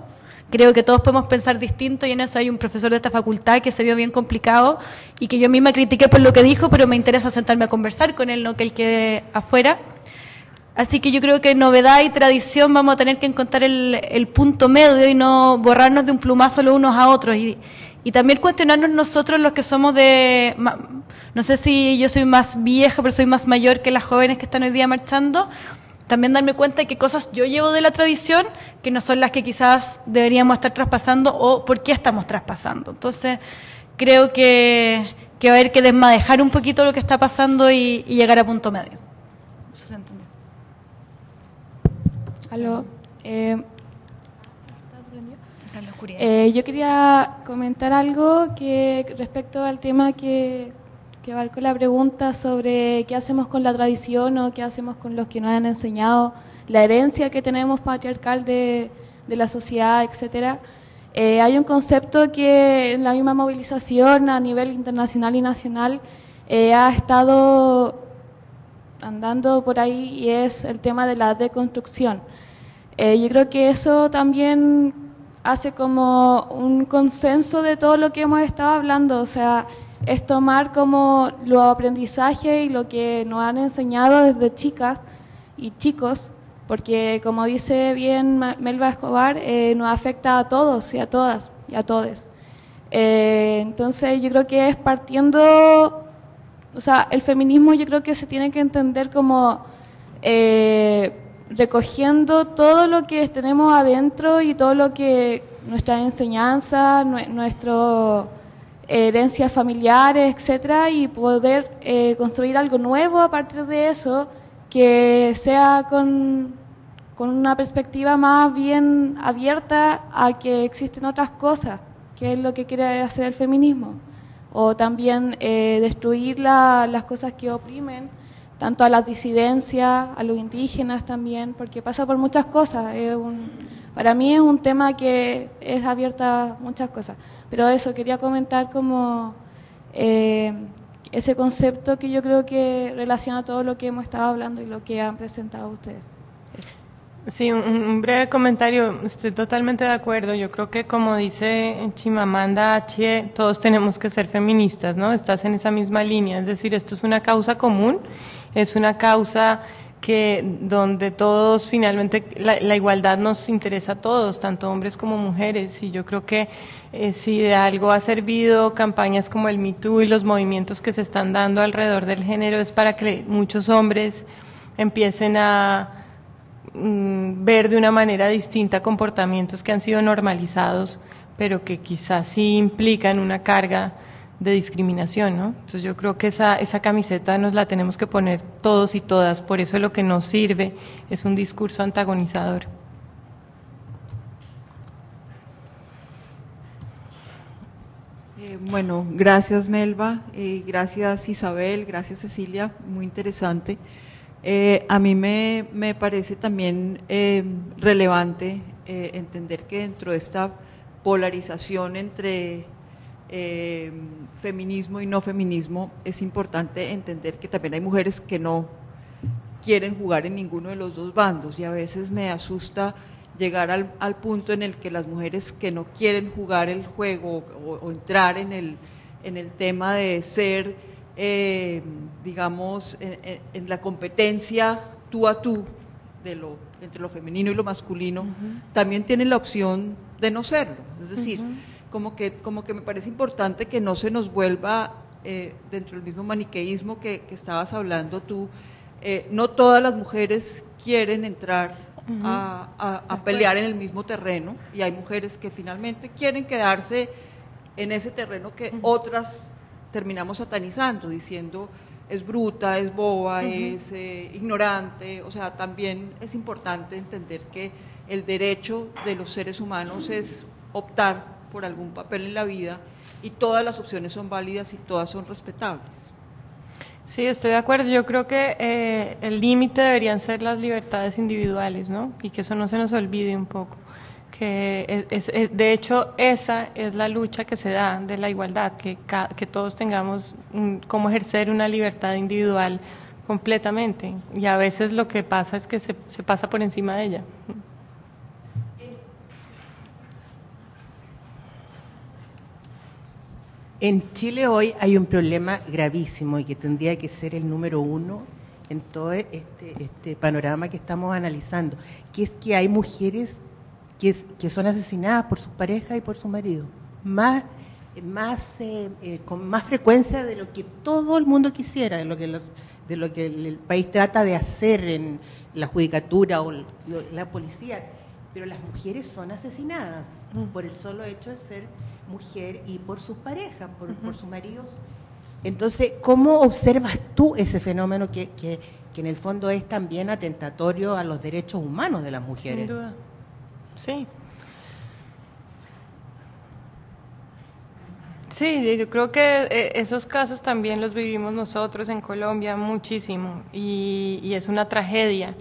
Creo que todos podemos pensar distinto, y en eso hay un profesor de esta facultad que se vio bien complicado y que yo misma critiqué por lo que dijo, pero me interesa sentarme a conversar con él, no que él quede afuera. Así que yo creo que novedad y tradición vamos a tener que encontrar el punto medio y no borrarnos de un plumazo los unos a otros. Y también cuestionarnos nosotros los que somos no sé si yo soy más vieja, pero soy más mayor que las jóvenes que están hoy día marchando. También darme cuenta de qué cosas yo llevo de la tradición que no son las que quizás deberíamos estar traspasando o por qué estamos traspasando. Entonces, creo que va a haber que desmadejar un poquito lo que está pasando y llegar a punto medio. Eso se entendió. Aló. Está en la oscuridad. Yo quería comentar algo que respecto al tema que abarcó la pregunta sobre qué hacemos con la tradición o qué hacemos con los que nos han enseñado, la herencia que tenemos patriarcal de la sociedad, etcétera. Hay un concepto que en la misma movilización a nivel internacional y nacional ha estado andando por ahí, y es el tema de la deconstrucción. Yo creo que eso también hace como un consenso de todo lo que hemos estado hablando, o sea, es tomar como los aprendizajes y lo que nos han enseñado desde chicas y chicos, porque como dice bien Melba Escobar, nos afecta a todos y a todas y a todes. Entonces yo creo que es partiendo, o sea, el feminismo yo creo que se tiene que entender como recogiendo todo lo que tenemos adentro y todo lo que nuestra enseñanza, nuestro herencias familiares, etcétera, y poder construir algo nuevo a partir de eso que sea con una perspectiva más bien abierta a que existen otras cosas, que es lo que quiere hacer el feminismo, o también destruir las cosas que oprimen tanto a las disidencias, a los indígenas también, porque pasa por muchas cosas. Para mí es un tema que es abierto a muchas cosas. Pero eso, quería comentar como ese concepto que yo creo que relaciona todo lo que hemos estado hablando y lo que han presentado ustedes. Eso. Sí, un breve comentario. Estoy totalmente de acuerdo. Yo creo que, como dice Chimamanda Achie, todos tenemos que ser feministas, ¿no? Estás en esa misma línea. Es decir, esto es una causa común, es una causa donde todos finalmente la igualdad nos interesa a todos, tanto hombres como mujeres, y yo creo que si de algo ha servido campañas como el Me Too y los movimientos que se están dando alrededor del género es para que muchos hombres empiecen a ver de una manera distinta comportamientos que han sido normalizados, pero que quizás sí implican una carga de discriminación, ¿no? Entonces yo creo que esa camiseta nos la tenemos que poner todos y todas, por eso lo que nos sirve es un discurso antagonizador. Bueno, gracias Melba, gracias Isabel, gracias Cecilia, muy interesante. A mí me parece también relevante entender que dentro de esta polarización entre feminismo y no feminismo, es importante entender que también hay mujeres que no quieren jugar en ninguno de los dos bandos, y a veces me asusta llegar al punto en el que las mujeres que no quieren jugar el juego o entrar en el tema de ser, digamos, en la competencia tú a tú entre lo femenino y lo masculino, también tienen la opción de no serlo. Es decir, como que me parece importante que no se nos vuelva, dentro del mismo maniqueísmo que estabas hablando tú, no todas las mujeres quieren entrar a pelear en el mismo terreno, y hay mujeres que finalmente quieren quedarse en ese terreno que otras terminamos satanizando, diciendo es bruta, es boba, es ignorante. O sea, también es importante entender que el derecho de los seres humanos es optar por algún papel en la vida, y todas las opciones son válidas y todas son respetables. Sí, estoy de acuerdo. Yo creo que el límite deberían ser las libertades individuales, ¿no? Y que eso no se nos olvide un poco. Que de hecho esa es la lucha que se da de la igualdad, que todos tengamos cómo ejercer una libertad individual completamente, y a veces lo que pasa es que se pasa por encima de ella. En Chile hoy hay un problema gravísimo y que tendría que ser el número uno en todo este panorama que estamos analizando, que es que hay mujeres que son asesinadas por sus parejas y por su marido, con más frecuencia de lo que todo el mundo quisiera, de lo que el país trata de hacer en la judicatura o la policía. Pero las mujeres son asesinadas por el solo hecho de ser mujer y por sus parejas, por sus maridos. Entonces, ¿cómo observas tú ese fenómeno que en el fondo es también atentatorio a los derechos humanos de las mujeres? Sin duda. Sí. Sí, yo creo que esos casos también los vivimos nosotros en Colombia muchísimo, y es una tragedia,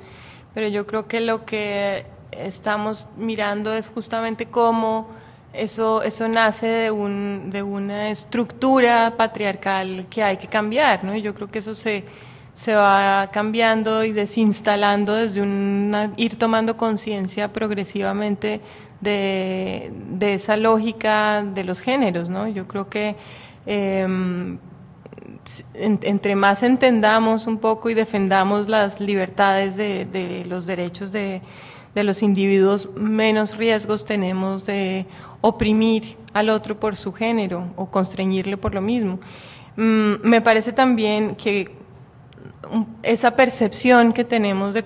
pero yo creo que lo que estamos mirando es justamente cómo eso nace de una estructura patriarcal que hay que cambiar, ¿no? Y yo creo que eso se va cambiando y desinstalando desde ir tomando conciencia progresivamente de esa lógica de los géneros, ¿no? Yo creo que entre más entendamos un poco y defendamos las libertades de los derechos de los individuos, menos riesgos tenemos de oprimir al otro por su género o constreñirle por lo mismo. Me parece también que esa percepción que tenemos de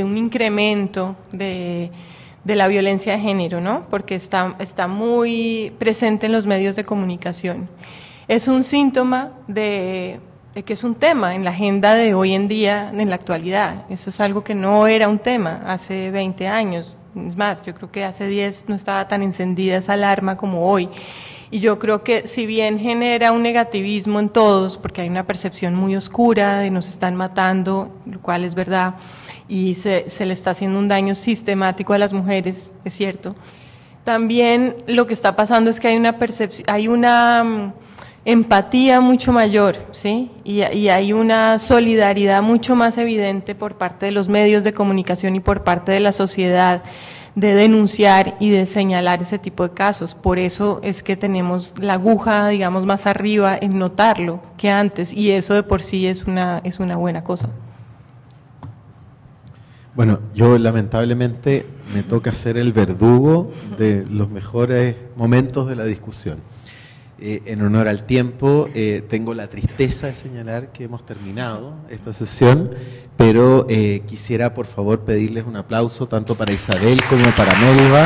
un incremento de la violencia de género, ¿no? Porque está muy presente en los medios de comunicación. Es un síntoma de que es un tema en la agenda de hoy en día, en la actualidad. Eso es algo que no era un tema hace 20 años. Es más, yo creo que hace 10 no estaba tan encendida esa alarma como hoy. Y yo creo que si bien genera un negativismo en todos, porque hay una percepción muy oscura de nos están matando, lo cual es verdad, y se le está haciendo un daño sistemático a las mujeres, es cierto. También lo que está pasando es que hay una percepción, hay una empatía mucho mayor, ¿sí? Y hay una solidaridad mucho más evidente por parte de los medios de comunicación y por parte de la sociedad de denunciar y de señalar ese tipo de casos. Por eso es que tenemos la aguja, digamos, más arriba en notarlo que antes, y eso de por sí es una buena cosa. Bueno, yo lamentablemente me toca ser el verdugo de los mejores momentos de la discusión. En honor al tiempo, tengo la tristeza de señalar que hemos terminado esta sesión, pero quisiera por favor pedirles un aplauso tanto para Isabel como para Melba.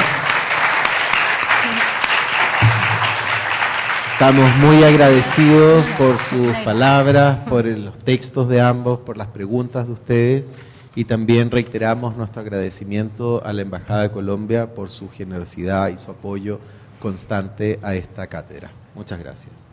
Estamos muy agradecidos por sus palabras, por los textos de ambos, por las preguntas de ustedes, y también reiteramos nuestro agradecimiento a la Embajada de Colombia por su generosidad y su apoyo constante a esta cátedra. Muchas gracias.